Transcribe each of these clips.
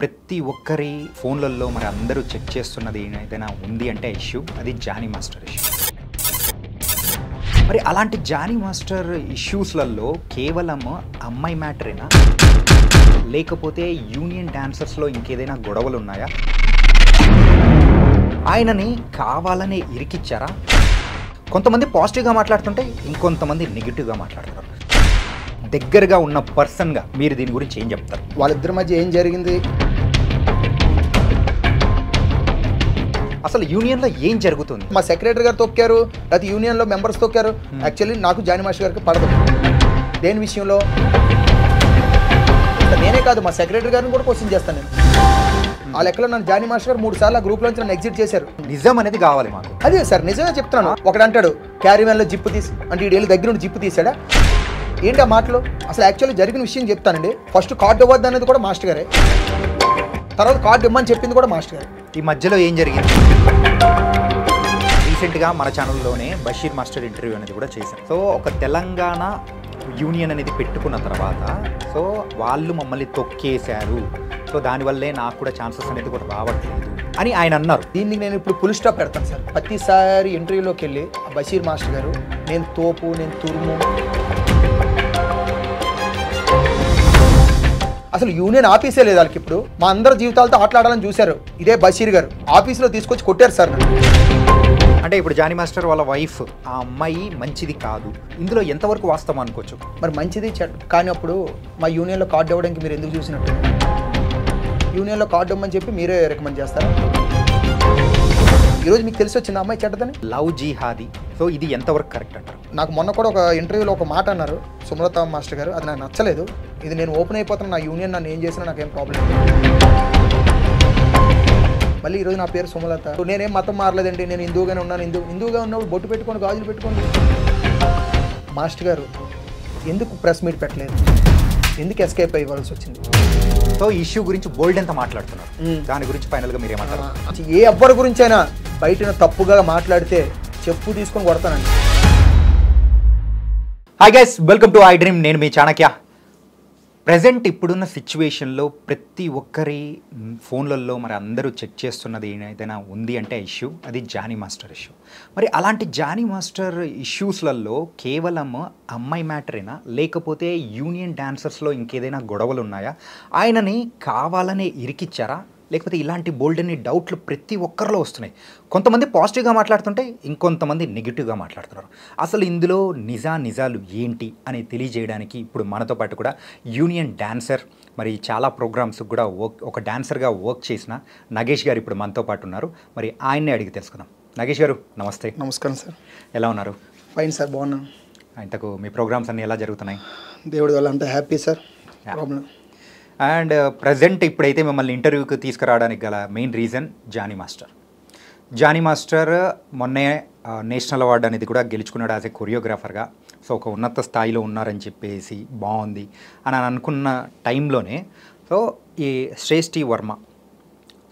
ప్రతి ఒక్కరి ఫోన్లలో మరి అందరూ చెక్ చేస్తున్నది ఏదైనా ఉంది అంటే ఇష్యూ అది జానీ మాస్టర్ ఇష్యూ. మరి అలాంటి జానీ మాస్టర్ ఇష్యూస్లలో కేవలం అమ్మాయి మ్యాటరేనా, లేకపోతే యూనియన్ డాన్సర్స్లో ఇంకేదైనా గొడవలు ఉన్నాయా? ఆయనని కావాలనే ఇరికిచ్చారా? కొంతమంది పాజిటివ్గా మాట్లాడుతుంటే ఇంకొంతమంది నెగిటివ్గా మాట్లాడుతున్నారు. దగ్గరగా ఉన్న పర్సన్గా మీరు దీని గురించి ఏం చెప్తారు? వాళ్ళిద్దరి మధ్య ఏం జరిగింది, అసలు యూనియన్లో ఏం జరుగుతుంది? మా సెక్రటరీ గారు తొక్కారు, లేకపోతే యూనియన్లో మెంబర్స్ తొక్కారు. యాక్చువల్లీ నాకు జానీ మాస్టర్ గారికి పడదు. దేని విషయంలో నేనే కాదు, మా సెక్రటరీ గారిని కూడా క్వశ్చన్ చేస్తాను నేను. ఆ లెక్కలో నన్ను జానీ మాస్టర్ గారు 3 సార్లు ఆ గ్రూప్ నుంచి నన్ను ఎగ్జిట్ చేశారు. నిజం అనేది కావాలి మాకు. అదే సార్, నిజమే చెప్తున్నాను. ఒకడు అంటాడు క్యారీమ్యాన్లో జిప్పు తీసి, అంటే ఈ దగ్గర నుండి జిప్పు తీసాడా ఏంటి ఆ మాటలు? అసలు యాక్చువల్లీ జరిగిన విషయం చెప్తానండి. ఫస్ట్ కార్డు ఇవ్వద్దు అనేది కూడా మాస్టర్ గారే, తర్వాత కార్డు ఇవ్వమని చెప్పింది కూడా మాస్టర్ గారు. ఈ మధ్యలో ఏం జరిగింది? రీసెంట్గా మన ఛానల్లోనే బషీర్ మాస్టర్ ఇంటర్వ్యూ అనేది కూడా చేశారు. సో ఒక తెలంగాణ యూనియన్ అనేది పెట్టుకున్న తర్వాత సో వాళ్ళు మమ్మల్ని తొక్కేశారు, సో దానివల్లే నాకు కూడా ఛాన్సెస్ అనేది కూడా రావట్లేదు అని ఆయన అన్నారు. దీనికి నేను ఇప్పుడు ఫుల్ స్టాప్ పెడతాను సార్. ప్రతిసారి ఇంటర్వ్యూలోకి వెళ్ళి బషీర్ మాస్టర్ గారు నేను తోపు, నేను తురుము, అసలు యూనియన్ ఆఫీసే లేదు వాళ్ళకి. ఇప్పుడు మా అందరి జీవితాలతో ఆటలాడాలని చూశారు. ఇదే బషీర్ గారు ఆఫీస్లో తీసుకొచ్చి కొట్టారు సార్. అంటే ఇప్పుడు జానీ మాస్టర్ వాళ్ళ వైఫ్ ఆ అమ్మాయి మంచిది కాదు, ఇందులో ఎంతవరకు వాస్తవం అనుకోవచ్చు? మరి మంచిది కానీ అప్పుడు మా యూనియన్లో కార్డు ఇవ్వడానికి మీరు ఎందుకు చూసినట్టు? యూనియన్లో కార్డు ఇవ్వమని చెప్పి మీరే రికమెండ్ చేస్తారా? ఈరోజు మీకు తెలిసి వచ్చింది అమ్మాయి చెడ్డదని. లవ్ జిహాదీ, సో ఇది ఎంతవరకు కరెక్ట్ అంటారు? నాకు మొన్న కూడా ఒక ఇంటర్వ్యూలో ఒక మాట అన్నారు సుమలత మాస్టర్ గారు, అది నాకు నచ్చలేదు. ఇది నేను ఓపెన్ అయిపోతాను, నా యూనియన్ నన్ను ఏం చేసినా నాకేం ప్రాబ్లం లేదు. మళ్ళీ ఈరోజు నా పేరు సుమలత, నేనేం మతం మారలేదండి, నేను హిందూగానే ఉన్నాను. హిందూగా ఉన్నప్పుడు బొట్టు పెట్టుకోండి, గాజులు పెట్టుకోండి. మాస్టర్ గారు ఎందుకు ప్రెస్ మీట్ పెట్టలేదు, ఎందుకు ఎస్కేప్ అయ్యవలసి వచ్చింది? సో ఈ ఇష్యూ గురించి బోల్డ్ ఎంత మాట్లాడుతున్నారు, దాని గురించి ఫైనల్గా మీరు ఏమంటారు? ఏ ఎవ్వరి గురించి అయినా బయట తప్పుగా మాట్లాడితే చెప్పు తీసుకొని కొడతానండి. Hi guys, welcome to I dream. నేను మీ చాణక్య. ప్రజెంట్ ఇప్పుడున్న సిచ్యువేషన్లో ప్రతి ఒక్కరి ఫోన్లలో మరి అందరూ చెక్ చేస్తున్నది ఏదైనా ఉంది అంటే ఇష్యూ అది జానీ మాస్టర్ ఇష్యూ. మరి అలాంటి జానీ మాస్టర్ ఇష్యూస్లలో కేవలం అమ్మాయి మ్యాటరేనా, లేకపోతే యూనియన్ డాన్సర్స్లో ఇంకేదైనా గొడవలు ఉన్నాయా? ఆయనని కావాలనే ఇరికిచ్చారా, లేకపోతే ఇలాంటి బోల్డెన్ని డౌట్లు ప్రతి ఒక్కరిలో వస్తున్నాయి. కొంతమంది పాజిటివ్గా మాట్లాడుతుంటే ఇంకొంతమంది నెగిటివ్గా మాట్లాడుతున్నారు. అసలు ఇందులో నిజాలు ఏంటి అని తెలియజేయడానికి ఇప్పుడు మనతో పాటు కూడా యూనియన్ డాన్సర్, మరి చాలా ప్రోగ్రామ్స్ కూడా ఒక డాన్సర్గా వర్క్ చేసిన నగేష్ గారు ఇప్పుడు మనతో పాటు ఉన్నారు. మరి ఆయన్నే అడిగి తెలుసుకుందాం. నగేష్ గారు నమస్తే. నమస్కారం సార్. ఎలా ఉన్నారు? ఫైన్ సార్, బాగున్నాను. ఇంతకు మీ ప్రోగ్రామ్స్ అన్నీ ఎలా జరుగుతున్నాయి? దేవుడి వల్ల అంతా happy sir. Problem and present ఇప్పుడైతే మిమ్మల్ని ఇంటర్వ్యూకి తీసుకురావడానికి గల మెయిన్ రీజన్ జానీ మాస్టర్ మొన్నే నేషనల్ అవార్డు అనేది కూడా గెలుచుకున్నాడు యాజ్ ఏ కొరియోగ్రాఫర్గా. సో ఒక ఉన్నత స్థాయిలో ఉన్నారని చెప్పేసి బాగుంది అని అనుకున్న టైంలోనే సో ఈ శ్రేష్ఠి వర్మ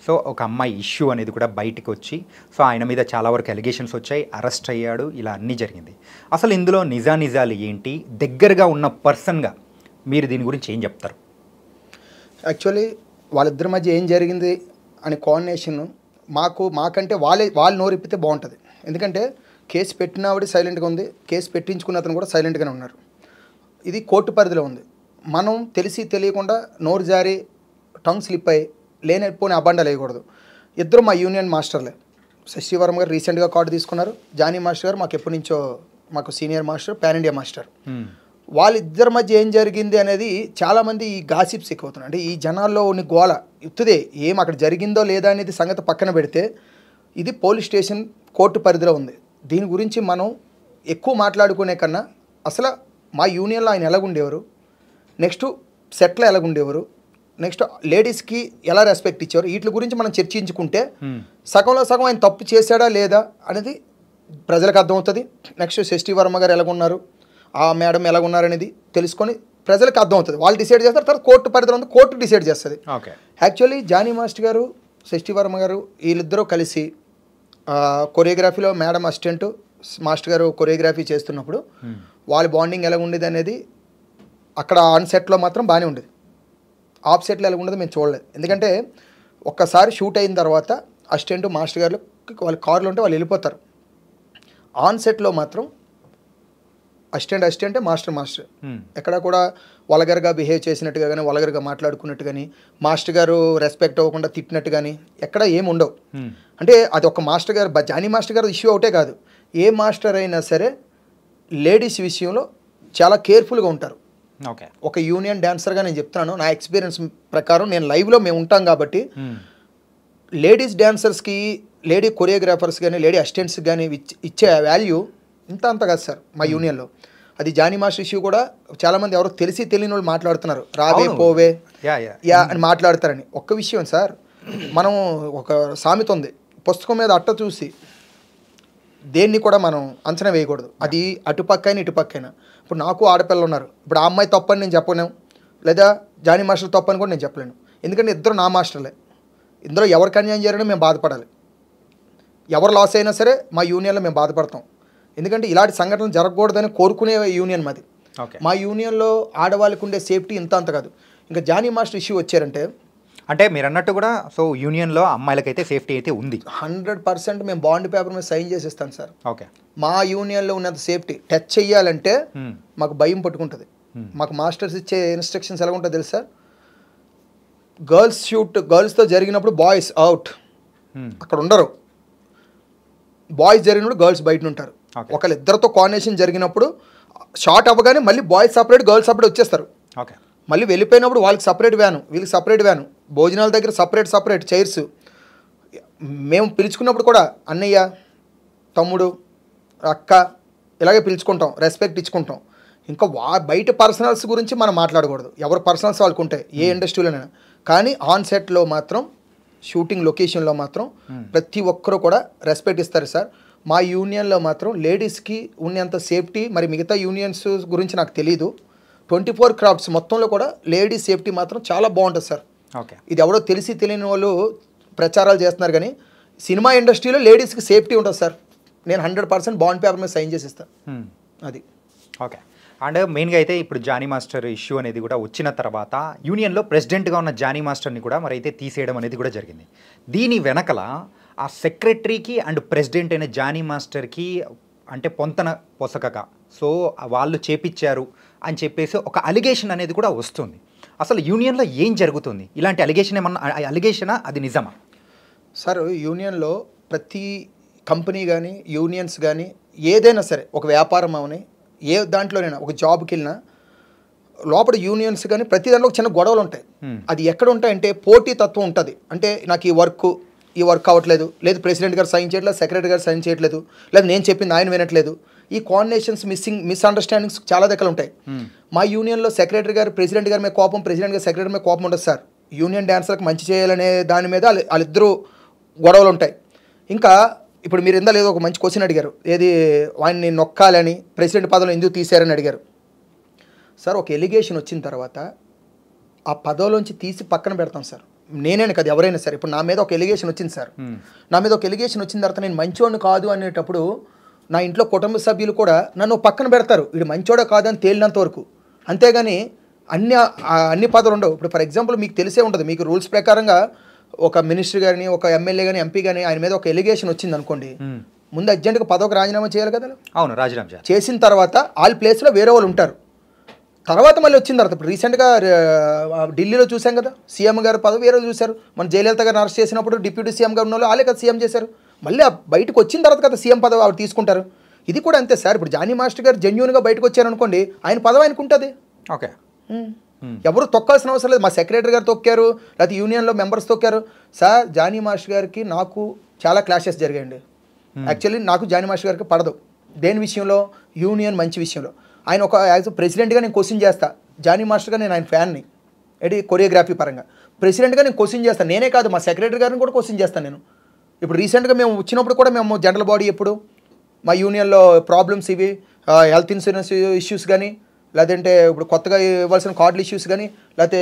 సో ఒక అమ్మాయి ఇష్యూ అనేది కూడా బయటికి వచ్చి సో ఆయన మీద చాలా వరకు ఎలిగేషన్స్ వచ్చాయి, అరెస్ట్ అయ్యాడు, ఇలా అన్నీ జరిగింది. అసలు ఇందులో నిజాలు ఏంటి? దగ్గరగా ఉన్న పర్సన్గా మీరు దీని గురించి ఏం చెప్తారు? యాక్చువల్లీ వాళ్ళిద్దరి మధ్య ఏం జరిగింది అనే కోఆర్డినేషన్ మాకంటే వాళ్ళు నోరెప్పితే బాగుంటుంది. ఎందుకంటే కేసు పెట్టినవాడి సైలెంట్గా ఉంది, కేసు పెట్టించుకున్న అతను కూడా సైలెంట్గానే ఉన్నారు. ఇది కోర్టు పరిధిలో ఉంది. మనం తెలిసి తెలియకుండా నోరు జారి టంగ్ స్లిప్ అయ్యి లేనిపోని అబండాలు వేయకూడదు. ఇద్దరు మా యూనియన్ మాస్టర్లే. శశి వర్మ గారు రీసెంట్గా కార్డు తీసుకున్నారు. జానీ మాస్టర్ గారు మాకు ఎప్పటి నుంచో మాకు senior master, pan India master. వాళ్ళిద్దరి మధ్య ఏం జరిగింది అనేది చాలామంది ఈ గాసిప్స్ ఎక్కువవుతున్నాయి. అంటే ఈ జనాల్లో ఉన్న గోల ఇప్పుడే ఏం అక్కడ జరిగిందో లేదా అనేది సంగతి పక్కన పెడితే ఇది పోలీస్ స్టేషన్ కోర్టు పరిధిలో ఉంది. దీని గురించి మనం ఎక్కువ మాట్లాడుకునే కన్నా అసలు మా యూనియన్లో ఆయన ఎలాగుండేవారు, నెక్స్ట్ సెట్లో ఎలాగుండేవారు, నెక్స్ట్ లేడీస్కి ఎలా రెస్పెక్ట్ ఇచ్చేవారు, వీటి గురించి మనం చర్చించుకుంటే సగంలో సగం ఆయన తప్పు చేశాడా లేదా అనేది ప్రజలకు అర్థమవుతుంది. నెక్స్ట్ శశి వర్మ గారు ఎలాగున్నారు, ఆ మేడం ఎలాగున్నారనేది తెలుసుకొని ప్రజలకు అర్థమవుతుంది. వాళ్ళు డిసైడ్ చేస్తారు, తర్వాత కోర్టు పరిధిలో ఉంది, కోర్టు డిసైడ్ చేస్తుంది. యాక్చువల్లీ జానీ మాస్టర్ గారు, శశి వర్మ గారు వీళ్ళిద్దరూ కలిసి కొరియోగ్రఫీలో మేడం అసిస్టెంట్, మాస్టర్ గారు కొరియోగ్రఫీ చేస్తున్నప్పుడు వాళ్ళ బాండింగ్ ఎలా ఉండేది అనేది అక్కడ ఆన్ సెట్లో మాత్రం బాగానే ఉండేది. ఆఫ్ సెట్లు ఎలా ఉండదు మేము చూడలేదు. ఎందుకంటే ఒక్కసారి షూట్ అయిన తర్వాత అసిస్టెంట్ మాస్టర్ గారు వాళ్ళ కార్లు ఉంటే వాళ్ళు వెళ్ళిపోతారు. ఆన్ సెట్లో మాత్రం అసిస్టెంట్ మాస్టర్ ఎక్కడ కూడా వల్గర్గా బిహేవ్ చేసినట్టుగా కానీ వల్గర్గా మాట్లాడుకున్నట్టు కానీ మాస్టర్ గారు రెస్పెక్ట్ అవ్వకుండా తిట్టినట్టు కానీ ఎక్కడ ఏమి ఉండవు. అంటే అది ఒక మాస్టర్ గారు జానీ మాస్టర్ గారు ఇష్యూ ఒకటే కాదు, ఏ మాస్టర్ అయినా సరే లేడీస్ విషయంలో చాలా కేర్ఫుల్గా ఉంటారు. ఓకే, ఒక యూనియన్ డాన్సర్గా నేను చెప్తున్నాను, నా ఎక్స్పీరియన్స్ ప్రకారం నేను లైవ్లో మేము ఉంటాం కాబట్టి లేడీస్ డాన్సర్స్కి లేడీ కొరియోగ్రాఫర్స్ కానీ లేడీ అసిస్టెంట్స్కి కానీ ఇచ్చే వాల్యూ అంత కాదు సార్ మా యూనియన్లో. అది జానీ మాస్టర్ ఇష్యూ కూడా చాలామంది ఎవరో తెలియని వాళ్ళు మాట్లాడుతున్నారు, రావే పోవే యా అని మాట్లాడతారని. ఒక్క విషయం సార్, మనం ఒక సామెత ఉంది, పుస్తకం మీద అట్ట చూసి దేన్ని కూడా మనం అంచనా వేయకూడదు. అది అటుపక్కైనా ఇటుపక్కైనా. ఇప్పుడు నాకు ఆడపిల్లలు ఉన్నారు, ఇప్పుడు ఆ అమ్మాయి తప్పని నేను చెప్పలేను, లేదా జానీ మాస్టర్ తప్పని కూడా నేను చెప్పలేను. ఎందుకంటే ఇద్దరు నా మాస్టర్లే, ఇందులో ఎవరికి అన్యాయం జరిగినా మేము బాధపడాలి, ఎవరు లాస్ అయినా సరే మా యూనియన్లో మేము బాధపడతాం. ఎందుకంటే ఇలాంటి సంఘటనలు జరగకూడదని కోరుకునే యూనియన్ మాది. మా యూనియన్లో ఆడవాళ్ళకు ఉండే సేఫ్టీ అంత కాదు. ఇంకా జానీ మాస్టర్ ఇష్యూ వచ్చారంటే అంటే మీరు అన్నట్టు కూడా సో యూనియన్లో అమ్మాయిలకైతే సేఫ్టీ అయితే ఉంది 100%. మేము బాండ్ పేపర్ మీద సైన్ చేసి ఇస్తాను సార్. ఓకే, మా యూనియన్లో ఉన్నంత సేఫ్టీ టచ్ చెయ్యాలంటే మాకు భయం పట్టుకుంటుంది. మాకు మాస్టర్స్ ఇచ్చే ఇన్స్ట్రక్షన్స్ ఎలా ఉంటుందో తెలుసా, గర్ల్స్తో జరిగినప్పుడు బాయ్స్ అవుట్, అక్కడ ఉండరు. బాయ్స్ జరిగినప్పుడు గర్ల్స్ బయట ఉంటారు. ఒకళ్ళు ఇద్దరితో కాంబినేషన్ జరిగినప్పుడు షార్ట్ అవ్వగానే మళ్ళీ బాయ్స్ సపరేట్ గర్ల్స్ సపరేట్ వచ్చేస్తారు. ఓకే, మళ్ళీ వెళ్ళిపోయినప్పుడు వాళ్ళకి సపరేట్ వ్యాను, వీళ్ళకి సపరేట్ వ్యాను, భోజనాల దగ్గర సపరేట్ చైర్స్. మేము పిలుచుకున్నప్పుడు కూడా అన్నయ్య, తమ్ముడు, అక్క ఇలాగే పిలుచుకుంటాం, రెస్పెక్ట్ ఇచ్చుకుంటాం. ఇంకా బయట పర్సనల్స్ గురించి మనం మాట్లాడకూడదు, ఎవరు పర్సనల్స్ వాళ్ళకు ఉంటాయి ఏ ఇండస్ట్రీలోనైనా. కానీ ఆన్ సెట్లో మాత్రం షూటింగ్ లొకేషన్లో మాత్రం ప్రతి ఒక్కరూ కూడా రెస్పెక్ట్ ఇస్తారు సార్. మా యూనియన్లో మాత్రం లేడీస్కి ఉన్నంత సేఫ్టీ మరి మిగతా యూనియన్స్ గురించి నాకు తెలీదు. 24 క్రాఫ్ట్స్ మొత్తంలో కూడా లేడీస్ సేఫ్టీ మాత్రం చాలా బాగుంటుంది సార్. ఓకే, ఇది ఎవరో తెలియని వాళ్ళు ప్రచారాలు చేస్తున్నారు, కానీ సినిమా ఇండస్ట్రీలో లేడీస్కి సేఫ్టీ ఉంటుంది సార్. నేను 100% బాండ్ పేపర్ మీద సైన్ చేసి ఇస్తాను. అది ఓకే. అండ్ మెయిన్గా అయితే ఇప్పుడు జానీ మాస్టర్ ఇష్యూ అనేది కూడా వచ్చిన తర్వాత యూనియన్లో ప్రెసిడెంట్గా ఉన్న జానీ మాస్టర్ని కూడా మరి అయితే తీసేయడం అనేది కూడా జరిగింది. దీని వెనకల ఆ సెక్రటరీకి అండ్ ప్రెసిడెంట్ అయిన జానీ మాస్టర్కి అంటే పొంతన పొసకక సో వాళ్ళు చేపించారు అని చెప్పేసి ఒక అలిగేషన్ అనేది కూడా వస్తుంది. అసలు యూనియన్లో ఏం జరుగుతుంది? ఇలాంటి అలిగేషనా అది నిజమా? సార్, యూనియన్లో ప్రతి కంపెనీ కానీ యూనియన్స్ కానీ ఏదైనా సరే, ఒక వ్యాపారం అవని ఏ దాంట్లోనైనా ఒక జాబ్కి వెళ్ళినా లోపల యూనియన్స్ కానీ ప్రతి దాంట్లో ఒక చిన్న గొడవలు ఉంటాయి. అది ఎక్కడ ఉంటాయంటే పోటీ తత్వం ఉంటుంది. అంటే నాకు ఈ వర్క్ అవ్వట్లేదు, లేదు ప్రెసిడెంట్ గారు సైన్ చేయట్లేదు, సెక్రటరీ గారు సైన్ చేయట్లేదు, లేదు నేను చెప్పింది ఆయన వినట్లేదు. ఈ కోఆర్డినేషన్స్ మిస్అండర్స్టాండింగ్స్ చాలా దగ్గర ఉంటాయి. మా యూనియన్లో సెక్రటరీ గారు ప్రెసిడెంట్ గారి మీద కోపం, ప్రెసిడెంట్ గారు సెక్రటరీ మీద కోపం ఉండదు సార్. యూనియన్ డాన్సర్కి మంచి చేయాలనే దాని మీద వాళ్ళిద్దరూ గొడవలు ఉంటాయి. ఇంకా ఇప్పుడు మీరు ఇందా లేదో ఒక మంచి క్వశ్చన్ అడిగారు, ఏది వాడిని నొక్కాలని ప్రెసిడెంట్ పదవిలో ఎందుకు తీశారని అడిగారు సార్. ఒక ఎలిగేషన్ వచ్చిన తర్వాత ఆ పదవిలోంచి తీసి పక్కన పెడతాం సార్. నేనే కాదు, ఎవరైనా సరే. ఇప్పుడు నా మీద ఒక ఎలిగేషన్ వచ్చింది సార్, నా మీద ఒక ఎలిగేషన్ వచ్చిన తర్వాత నేను మంచోడిని కాదు అనేటప్పుడు నా ఇంట్లో కుటుంబ సభ్యులు కూడా నన్ను పక్కన పెడతారు, వీడు మంచోడా కాదని తేలినంత వరకు. అంతేగాని అన్ని పదవులు ఉండవు. ఇప్పుడు ఫర్ ఎగ్జాంపుల్ మీకు తెలిసే ఉంటుంది, మీకు రూల్స్ ప్రకారంగా ఒక మినిస్టర్ కానీ ఒక ఎమ్మెల్యే కానీ ఎంపీ కానీ ఆయన మీద ఒక ఎలిగేషన్ వచ్చింది అనుకోండి, ముందు అర్జెంట్గా పదవికి రాజీనామా చేయాలి కదా. అవును, రాజీనామా చేసిన తర్వాత వాళ్ళ ప్లేస్లో వేరే వాళ్ళు ఉంటారు. తర్వాత మళ్ళీ వచ్చిన తర్వాత ఇప్పుడు రీసెంట్గా ఢిల్లీలో చూసాం కదా, సీఎం గారు పదవి వేరే చూశారు. మన జయలలిత గారిని అరెస్ట్ చేసినప్పుడు డిప్యూటీ సీఎం గారు ఉన్న వాళ్ళు వాళ్ళే కదా సీఎం చేశారు. మళ్ళీ బయటకు వచ్చిన తర్వాత కదా సీఎం పదవి ఆవిడ తీసుకుంటారు. ఇది కూడా అంతే సార్. ఇప్పుడు జానీ మాస్టర్ గారు జెన్యూన్గా బయటకు వచ్చారనుకోండి, ఆయన పదవి ఆయనకు ఉంటుంది. ఓకే, ఎవరు తొక్కాల్సిన అవసరం లేదు. మా సెక్రటరీ గారు తొక్కారు, లేకపోతే యూనియన్లో మెంబర్స్ తొక్కారు సార్. జానీ మాస్టర్ గారికి నాకు చాలా క్లాషెస్ జరిగాయండి. యాక్చువల్లీ నాకు జానీ మాస్టర్ గారికి పడదు దేని విషయంలో, యూనియన్ మంచి విషయంలో. ఆయన ఒక యాజ్ ప్రెసిడెంట్గా నేను క్వశ్చన్ చేస్తా, జానీ మాస్టర్గా నేను ఆయన ఫ్యాన్ని, కొరియోగ్రఫీ పరంగా. ప్రెసిడెంట్గా నేను క్వశ్చన్ చేస్తాను, నేనే కాదు మా సెక్రటరీ గారిని కూడా క్వశ్చన్ చేస్తాను నేను. ఇప్పుడు రీసెంట్గా మేము వచ్చినప్పుడు కూడా మేము జనరల్ బాడీ ఎప్పుడు మా యూనియన్లో ప్రాబ్లమ్స్ ఇవి హెల్త్ ఇన్సూరెన్స్ ఇష్యూస్ కానీ, లేదంటే ఇప్పుడు కొత్తగా ఇవ్వాల్సిన కార్డుల ఇష్యూస్ కానీ, లేకపోతే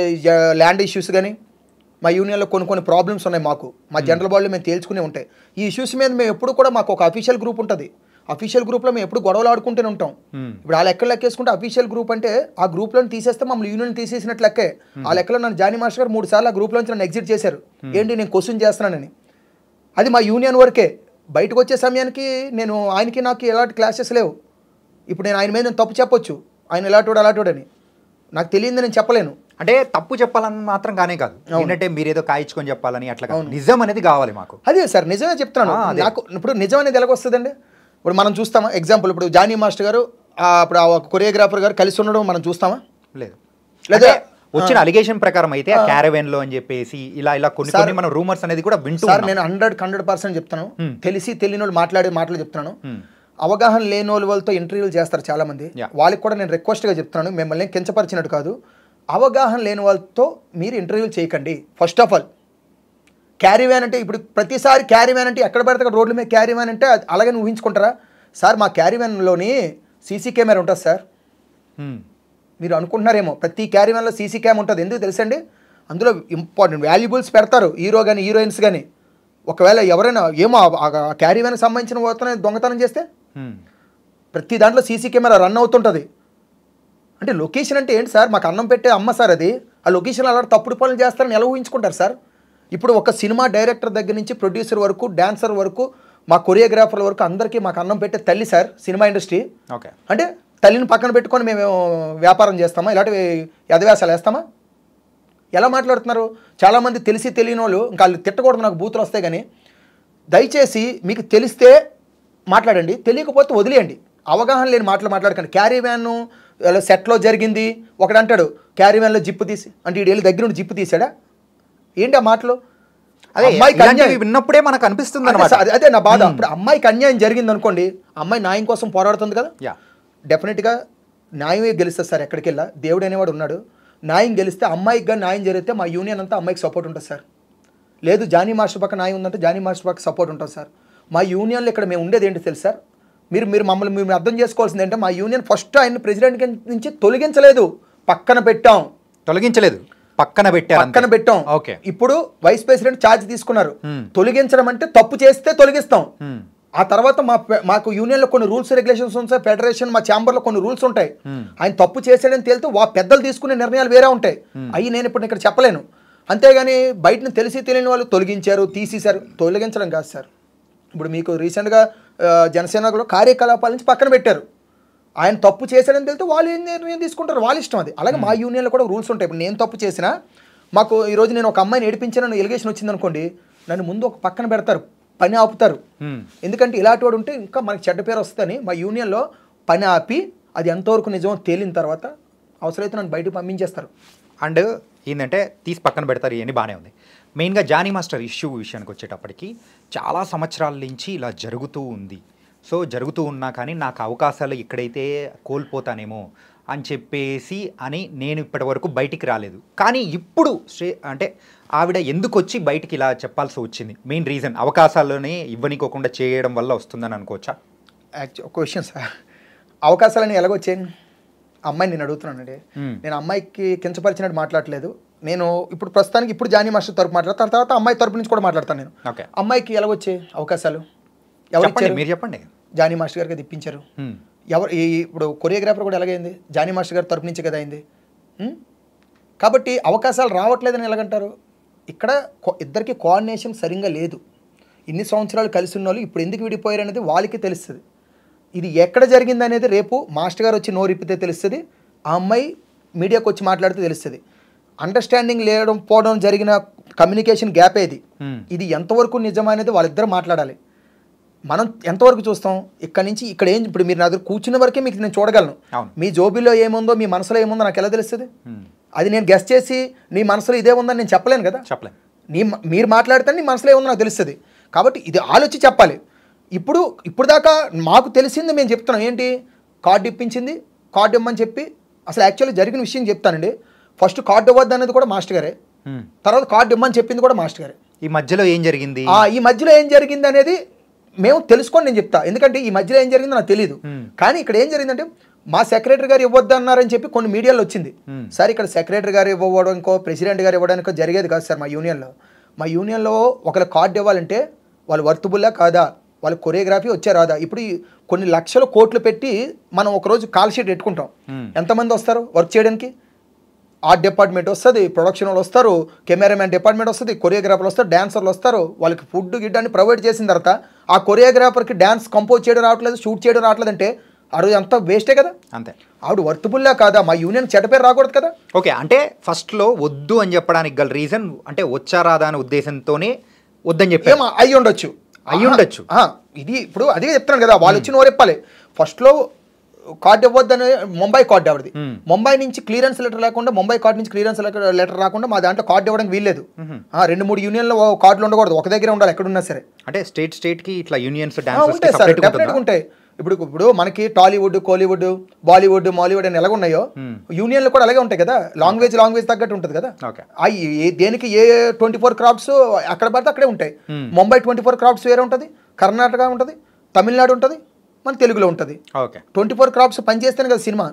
ల్యాండ్ ఇష్యూస్ కానీ, మా యూనియన్లో కొన్ని ప్రాబ్లమ్స్ ఉన్నాయి మాకు. మా జనరల్ బాడీలో మేము తేల్చుకునే ఉంటాయి. ఈ ఇష్యూస్ మీద మేము ఎప్పుడు కూడా మాకు ఒక అఫీషియల్ గ్రూప్ ఉంటుంది. అఫీషియల్ గ్రూప్లో మేము ఎప్పుడు గొడవలు ఆడుకుంటూనే ఉంటాం. ఇప్పుడు ఆ లెక్కలు లెక్కేసుకుంటే అఫీషియల్ గ్రూప్ అంటే ఆ గ్రూప్లో తీసేస్తే మమ్మల్ని యూనియన్ తీసేసినట్లు లెక్కే. ఆ లెక్కలో నన్ను జానీ మాస్టర్ గారు 3 సార్లు ఆ గ్రూప్లోంచి నన్ను ఎగ్జిట్ చేశారు. ఏంటి నేను క్వశ్చన్ చేస్తున్నానని. అది మా యూనియన్ వరకే. బయటకు వచ్చే సమయానికి నేను ఆయనకి నాకు ఎలాంటి క్లాసెస్ లేవు. ఇప్పుడు నేను ఆయన మీద నేను తప్పు చెప్పొచ్చు, ఆయన అలాంటి నాకు తెలియదు నేను చెప్పలేను. అంటే తప్పు చెప్పాలని మాత్రం కానే కాదు, ఏంటంటే మీరేదో కాయించుకొని చెప్పాలని అట్లా కాదు, నిజం అనేది కావాలి మాకు. అదే సార్ నిజమే చెప్తున్నాను. నాకు ఇప్పుడు నిజం అనేది ఎలాగొస్తుందండి? ఇప్పుడు మనం చూస్తామా ఎగ్జాంపుల్, ఇప్పుడు జానీ మాస్టర్ గారు ఇప్పుడు ఆ కొరియోగ్రాఫర్ గారు కలిసి ఉండడం మనం చూస్తామా? లేదు. లేదా వచ్చిన అలిగేషన్ ప్రకారం అయితే ఆ క్యారవెన్ లో అని చెప్పేసి ఇలా కొన్ని మనం రూమర్స్ అనేది కూడా వింటూ సార్ నేను 100% చెప్తాను. తెలిసి తెలియని వాళ్ళు మాట్లాడే మాటలు చెప్తున్నాను. అవగాహన లేని వాళ్ళతో ఇంటర్వ్యూలు చేస్తారు చాలా మంది. వాళ్ళకి కూడా నేను రిక్వెస్ట్గా చెప్తున్నాను, మిమ్మల్ని కించపరిచినట్టు కాదు. అవగాహన లేని వాళ్ళతో మీరు ఇంటర్వ్యూలు చేయకండి. First of all carry van అంటే ఇప్పుడు ప్రతిసారి క్యారీ వ్యాన్ అంటే ఎక్కడ పడితే అక్కడ రోడ్ల మీద క్యారీ వ్యాన్ అంటే అలాగే ఊహించుకుంటారా సార్? మా క్యారీ వ్యాన్లోని సీసీ కెమెరా ఉంటుంది సార్. మీరు అనుకుంటున్నారేమో ప్రతి క్యారీ వ్యాన్లో సీసీ క్యామ్ ఉంటుంది. ఎందుకు తెలుసండి? అందులో ఇంపార్టెంట్ వాల్యుబుల్స్ పెడతారు, హీరో కానీ హీరోయిన్స్ కానీ. ఒకవేళ ఎవరైనా ఏమో ఆ క్యారీ వ్యాన్కి సంబంధించిన వాళ్ళతో దొంగతనం చేస్తే ప్రతి దాంట్లో సీసీ కెమెరా రన్ అవుతుంటుంది. అంటే లొకేషన్ అంటే ఏంటి సార్? మాకు అన్నం పెట్టే అమ్మ సార్ అది. ఆ లొకేషన్లో అలాంటి తప్పుడు పనులు చేస్తారని ఎలా ఊహించుకుంటారు సార్? ఇప్పుడు ఒక సినిమా డైరెక్టర్ దగ్గర నుంచి ప్రొడ్యూసర్ వరకు, డాన్సర్ వరకు, మా కొరియోగ్రాఫర్ల వరకు అందరికీ మాకు అన్నం పెట్టే తల్లి సార్ సినిమా ఇండస్ట్రీ. ఓకే, అంటే తల్లిని పక్కన పెట్టుకొని మేము వ్యాపారం చేస్తామా? ఇలాంటి యథవేశాలు వేస్తామా? ఎలా మాట్లాడుతున్నారు? చాలామంది తెలిసి తెలియని వాళ్ళు, ఇంకా వాళ్ళు తిట్టకూడదు, నాకు బూతులు వస్తాయి. కానీ దయచేసి మీకు తెలిస్తే మాట్లాడండి, తెలియకపోతే వదిలేయండి. అవగాహన లేని మాటలు మాట్లాడకండి. క్యారీ వ్యాన్ సెట్లో జరిగింది ఒకడు అంటాడు, క్యారీ వ్యాన్లో జిప్పు తీసి అంటే వీడు దగ్గర నుండి జిప్పు తీసాడా? ఏంటి ఆ మాటలు? అదే అమ్మాయికి అన్యాయం విన్నప్పుడే మనకు అనిపిస్తుంది అనమాట. అదే నా బాధ. ఇప్పుడు అమ్మాయికి అన్యాయం జరిగింది అనుకోండి, అమ్మాయి న్యాయం కోసం పోరాడుతుంది కదా. డెఫినెట్గా న్యాయమే గెలుస్తుంది సార్. ఎక్కడికి వెళ్ళా దేవుడు అనేవాడు ఉన్నాడు. న్యాయం గెలిస్తే అమ్మాయికి కానీ న్యాయం జరిగితే మా యూనియన్ అంతా అమ్మాయికి సపోర్ట్ ఉంటుంది సార్. లేదు జానీ మాస్టర్ పక్క న్యాయం ఉందంటే జానీ మాస్టర్ పక్క సపోర్ట్ ఉంటుంది సార్. మా యూనియన్లో ఇక్కడ మేము ఉండేది ఏంటి తెలుసు సార్? మీరు మమ్మల్ని మేము అర్థం చేసుకోవాల్సింది ఏంటంటే, మా యూనియన్ ఫస్ట్ ఆయన ప్రెసిడెంట్ నుంచి తొలగించలేదు, పక్కన పెట్టాం. తొలగించలేదు, పక్కన పెట్టాం. ఓకే, ఇప్పుడు వైస్ ప్రెసిడెంట్ ఛార్జ్ తీసుకున్నారు. తొలగించడం అంటే తప్పు చేస్తే తొలగిస్తాం. ఆ తర్వాత మాకు యూనియన్లో కొన్ని రూల్స్ రెగ్యులేషన్స్ ఉంటాయి, ఫెడరేషన్ మా ఛాంబర్లో కొన్ని రూల్స్ ఉంటాయి. ఆయన తప్పు చేశాడని తేలితే పెద్దలు తీసుకునే నిర్ణయాలు వేరే ఉంటాయి. అవి నేను ఇప్పుడు ఇక్కడ చెప్పలేను. అంతేగాని బయటని తెలిసి తెలియని వాళ్ళు తొలగించారు, తీసేశారు. తొలగించడం కాదు సార్. ఇప్పుడు మీకు రీసెంట్గా జనసేనలో కార్యకలాపాల నుంచి పక్కన పెట్టారు. ఆయన తప్పు చేశాడని తెలితే వాళ్ళు ఏం నిర్ణయం తీసుకుంటారు, వాళ్ళ ఇష్టం అది. అలాగే మా యూనియన్లో కూడా రూల్స్ ఉంటాయి. ఇప్పుడు నేను తప్పు చేసినా, మాకు ఈరోజు నేను ఒక అమ్మాయిని ఏడిపించాను ఎలిగేషన్ వచ్చింది అనుకోండి, నన్ను ముందు ఒక పక్కన పెడతారు, పని ఆపుతారు. ఎందుకంటే ఇలాంటి వాడు ఉంటే ఇంకా మనకి చెడ్డ పేరు వస్తుందని మా యూనియన్లో పని ఆపి అది ఎంతవరకు నిజమో తేలిన తర్వాత అవసరమైతే నన్ను బయటకు పంపించేస్తారు. అండ్ ఏంటంటే తీసి పక్కన పెడతారు, ఇవన్నీ బాగానే ఉంది. మెయిన్గా జానీ మాస్టర్ ఇష్యూ విషయానికి వచ్చేటప్పటికి చాలా సంవత్సరాల నుంచి ఇలా జరుగుతూ ఉంది. సో జరుగుతూ ఉన్నా కానీ నాకు అవకాశాలు ఇక్కడైతే కోల్పోతానేమో అని చెప్పేసి నేను ఇప్పటి వరకు బయటికి రాలేదు. కానీ ఇప్పుడు అంటే ఆవిడ ఎందుకు వచ్చి బయటికి ఇలా చెప్పాల్సి వచ్చింది? మెయిన్ రీజన్ అవకాశాలనే ఇవ్వనికోకుండా చేయడం వల్ల వస్తుందని అనుకోవచ్చా? ఒక క్వశ్చన్ సార్, అవకాశాలని ఎలాగొచ్చాయి? అమ్మాయిని నేను అడుగుతున్నానండి. నేను అమ్మాయికి కించపరిచినట్టు మాట్లాడలేదు. నేను ఇప్పుడు ప్రస్తుతానికి ఇప్పుడు జానీ మాస్టర్ తరపు మాట్లాడతాను, తర్వాత అమ్మాయి తరపు నుంచి కూడా మాట్లాడతాను. నేను అమ్మాయికి ఎలాగొచ్చాయి అవకాశాలు? ఎవరు మీరు చెప్పండి. జానీ మాస్టర్ గారికి ఇప్పించారు. ఇప్పుడు కొరియోగ్రాఫర్ కూడా ఎలాగైంది? జానీ మాస్టర్ గారి తరపు నుంచే కదా అయింది. కాబట్టి అవకాశాలు రావట్లేదని ఎలాగంటారు? ఇక్కడ ఇద్దరికి కోఆర్డినేషన్ సరిగ్గా లేదు. ఇన్ని సంవత్సరాలు కలిసి ఉన్న వాళ్ళు ఇప్పుడు ఎందుకు విడిపోయారు అనేది వాళ్ళకి తెలుస్తుంది. ఇది ఎక్కడ జరిగింది అనేది రేపు మాస్టర్ గారు వచ్చి నోరిప్పితే తెలుస్తుంది, ఆ అమ్మాయి మీడియాకు వచ్చి మాట్లాడితే తెలుస్తుంది. అండర్స్టాండింగ్ లేవడం పోవడం జరిగిన కమ్యూనికేషన్ గ్యాప్ ఏది, ఇది ఎంతవరకు నిజమనేది వాళ్ళిద్దరూ మాట్లాడాలి. మనం ఎంతవరకు చూస్తాం? ఇక్కడ నుంచి ఇక్కడ ఏం, ఇప్పుడు మీరు నా దగ్గర కూర్చున్న వరకే మీకు నేను చూడగలను. మీ జోబీలో ఏముందో మీ మనసులో ఏముందో నాకు ఎలా తెలుస్తుంది? అది నేను గెస్ చేసి నీ మనసులో ఇదే ఉందని నేను చెప్పలేను కదా. మీరు మాట్లాడితే నీ మనసులో ఏముందో నాకు తెలుస్తుంది. కాబట్టి ఇది ఆలోచి చెప్పాలి. ఇప్పుడు దాకా మాకు తెలిసింది మేము చెప్తున్నాం. ఏంటి? కార్డు ఇప్పించింది, కార్డు ఇవ్వమని చెప్పి అసలు యాక్చువల్లీ జరిగిన విషయం చెప్తానండి. ఫస్ట్ కార్డు ఇవ్వద్దు అనేది కూడా మాస్టర్ గారే, తర్వాత కార్డు ఇవ్వమని చెప్పింది కూడా మాస్టర్ గారే. ఈ మధ్యలో ఏం జరిగింది అనేది మేము తెలుసుకొని నేను చెప్తా. ఎందుకంటే ఈ మధ్యలో ఏం జరిగిందో నాకు తెలియదు. కానీ ఇక్కడ ఏం జరిగిందంటే మా సెక్రటరీ గారు ఇవ్వద్దు అన్నారని చెప్పి కొన్ని మీడియాలో వచ్చింది. సార్ ఇక్కడ సెక్రటరీ గారు ఇవ్వడానికో ప్రెసిడెంట్ గారు ఇవ్వడానికో జరిగేది కాదు సార్. మా యూనియన్లో ఒకళ్ళ కార్డు ఇవ్వాలంటే వాళ్ళు వర్తబుల్లా కాదా, వాళ్ళ కొరియోగ్రఫీ వచ్చే రాదా. ఇప్పుడు కొన్ని లక్షల కోట్లు పెట్టి మనం ఒకరోజు కాల్ షీట్ పెట్టుకుంటాం. ఎంతమంది వస్తారు వర్క్ చేయడానికి? ఆర్ట్ డిపార్ట్మెంట్ వస్తుంది, ప్రొడక్షన్ వాళ్ళు వస్తారు, కెమెరామెన్ డిపార్ట్మెంట్ వస్తుంది, కొరియోగ్రాఫర్లు వస్తారు, డాన్సర్లు వస్తారు. వాళ్ళకి ఫుడ్ గిడ్ అని ప్రొవైడ్ చేసిన తర్వాత ఆ కొరియోగ్రాఫర్కి డ్యాన్స్ కంపోజ్ చేయడం రావట్లేదు, షూట్ చేయడం రావట్లేదు అంటే ఆ రోజు అంతా వేస్టే కదా. అంతే. ఆవిడ వర్తబుల్లా కాదా? మా యూనియన్ చెడ్డ పేరు రాకూడదు కదా. ఓకే, అంటే ఫస్ట్లో వద్దు అని చెప్పడానికి గల రీజన్ అంటే వచ్చా రాదా అనే ఉద్దేశంతోనే వద్దని చెప్పి ఏమో అయ్యి ఉండొచ్చు. ఇది ఇప్పుడు అదే చెప్తున్నాను కదా, వాళ్ళు వచ్చి నోరెప్పాలి. ఫస్ట్లో కార్డు ఇవ్వద్దని ముంబై కార్డు ఆవిడది. ముంబై నుంచి క్లియరెన్స్ లెటర్ లేకుండా, ముంబై కార్డు నుంచి క్లియరెన్స్ లెటర్ రాకుండా మా దాంట్లో కార్డు ఇవ్వడానికి వీల్లేదు. 2-3 యూనియన్లో కార్డులు ఉండకూడదు, ఒక దగ్గర ఉండాలి ఎక్కడున్నా సరే. అంటే స్టేట్కి ఇట్లా యూనియన్స్ ఉంటాయి సార్, డెఫినెట్గా ఉంటాయి. ఇప్పుడు మనకి టాలీవుడ్, కోలీవుడ్, బాలీవుడ్, మాలీవుడ్ అని ఎలాగ ఉన్నాయో యూనియన్లు కూడా అలాగే ఉంటాయి కదా. లాంగ్వేజ్ తగ్గట్టు ఉంటుంది కదా. దేనికి ఏ 24 క్రాఫ్ట్స్ అక్కడ పడితే అక్కడే ఉంటాయి. ముంబై 24 క్రాఫ్ట్స్ వేరే ఉంటుంది, కర్ణాటక ఉంటుంది, తమిళనాడు ఉంటుంది, మన తెలుగులో ఉంటుంది. 24 క్రాఫ్ట్స్ పనిచేస్తేనే కదా సినిమా.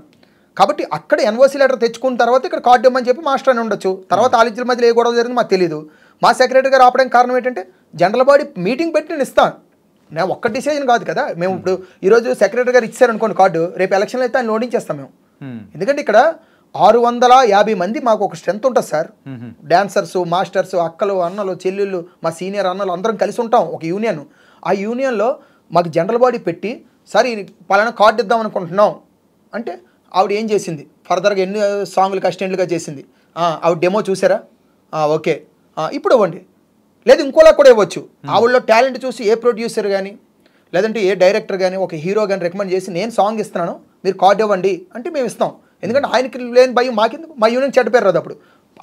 కాబట్టి అక్కడ ఎన్ఓసి లెటర్ తెచ్చుకున్న తర్వాత ఇక్కడ కార్డు ఇవ్వమని చెప్పి మాస్టర్ అని ఉండొచ్చు. తర్వాత ఆలోచనల మధ్యలో ఏ గొడవ జరిగింది మాకు తెలియదు. మా సెక్రటరీ గారు ఆపడానికి కారణం ఏంటంటే జనరల్ బాడీ మీటింగ్ పెట్టి నేను ఇస్తాను, నేను ఒక్క డిసిజన్ కాదు కదా. మేము ఇప్పుడు ఈరోజు సెక్రటరీ గారు ఇచ్చారనుకోండి కార్డు, రేపు ఎలక్షన్లో అయితే ఆయన లోడించేస్తాం మేము. ఎందుకంటే ఇక్కడ 650 మంది మాకు ఒక స్ట్రెంత్ ఉంటుంది సార్. డాన్సర్స్, మాస్టర్స్, అక్కలు, అన్నలు, చెల్లెళ్ళు, మా సీనియర్ అన్నలు అందరం కలిసి ఉంటాం ఒక యూనియన్. ఆ యూనియన్లో మాకు జనరల్ బాడీ పెట్టి సరే పలానా కార్డు ఇద్దాం అనుకుంటున్నాం అంటే ఆవిడ ఏం చేసింది, ఫర్దర్గా ఎన్ని సాంగ్లకు అసిస్టెంట్లుగా చేసింది. ఆవిడ డెమో చూసారా, ఓకే ఇప్పుడు ఇవ్వండి, లేదు ఇంకోలా కూడా ఇవ్వచ్చు. ఆవిడలో టాలెంట్ చూసి ఏ ప్రొడ్యూసర్ కానీ లేదంటే ఏ డైరెక్టర్ కానీ ఒక హీరో కానీ రికమెండ్ చేసి నేను సాంగ్ ఇస్తున్నాను మీరు కార్డు ఇవ్వండి అంటే మేము ఇస్తాం. ఎందుకంటే ఆయనకి లేని భయం మాకెందుకు, మా యూనియన్ చెడ్డ పేరు రాదు. అప్పుడు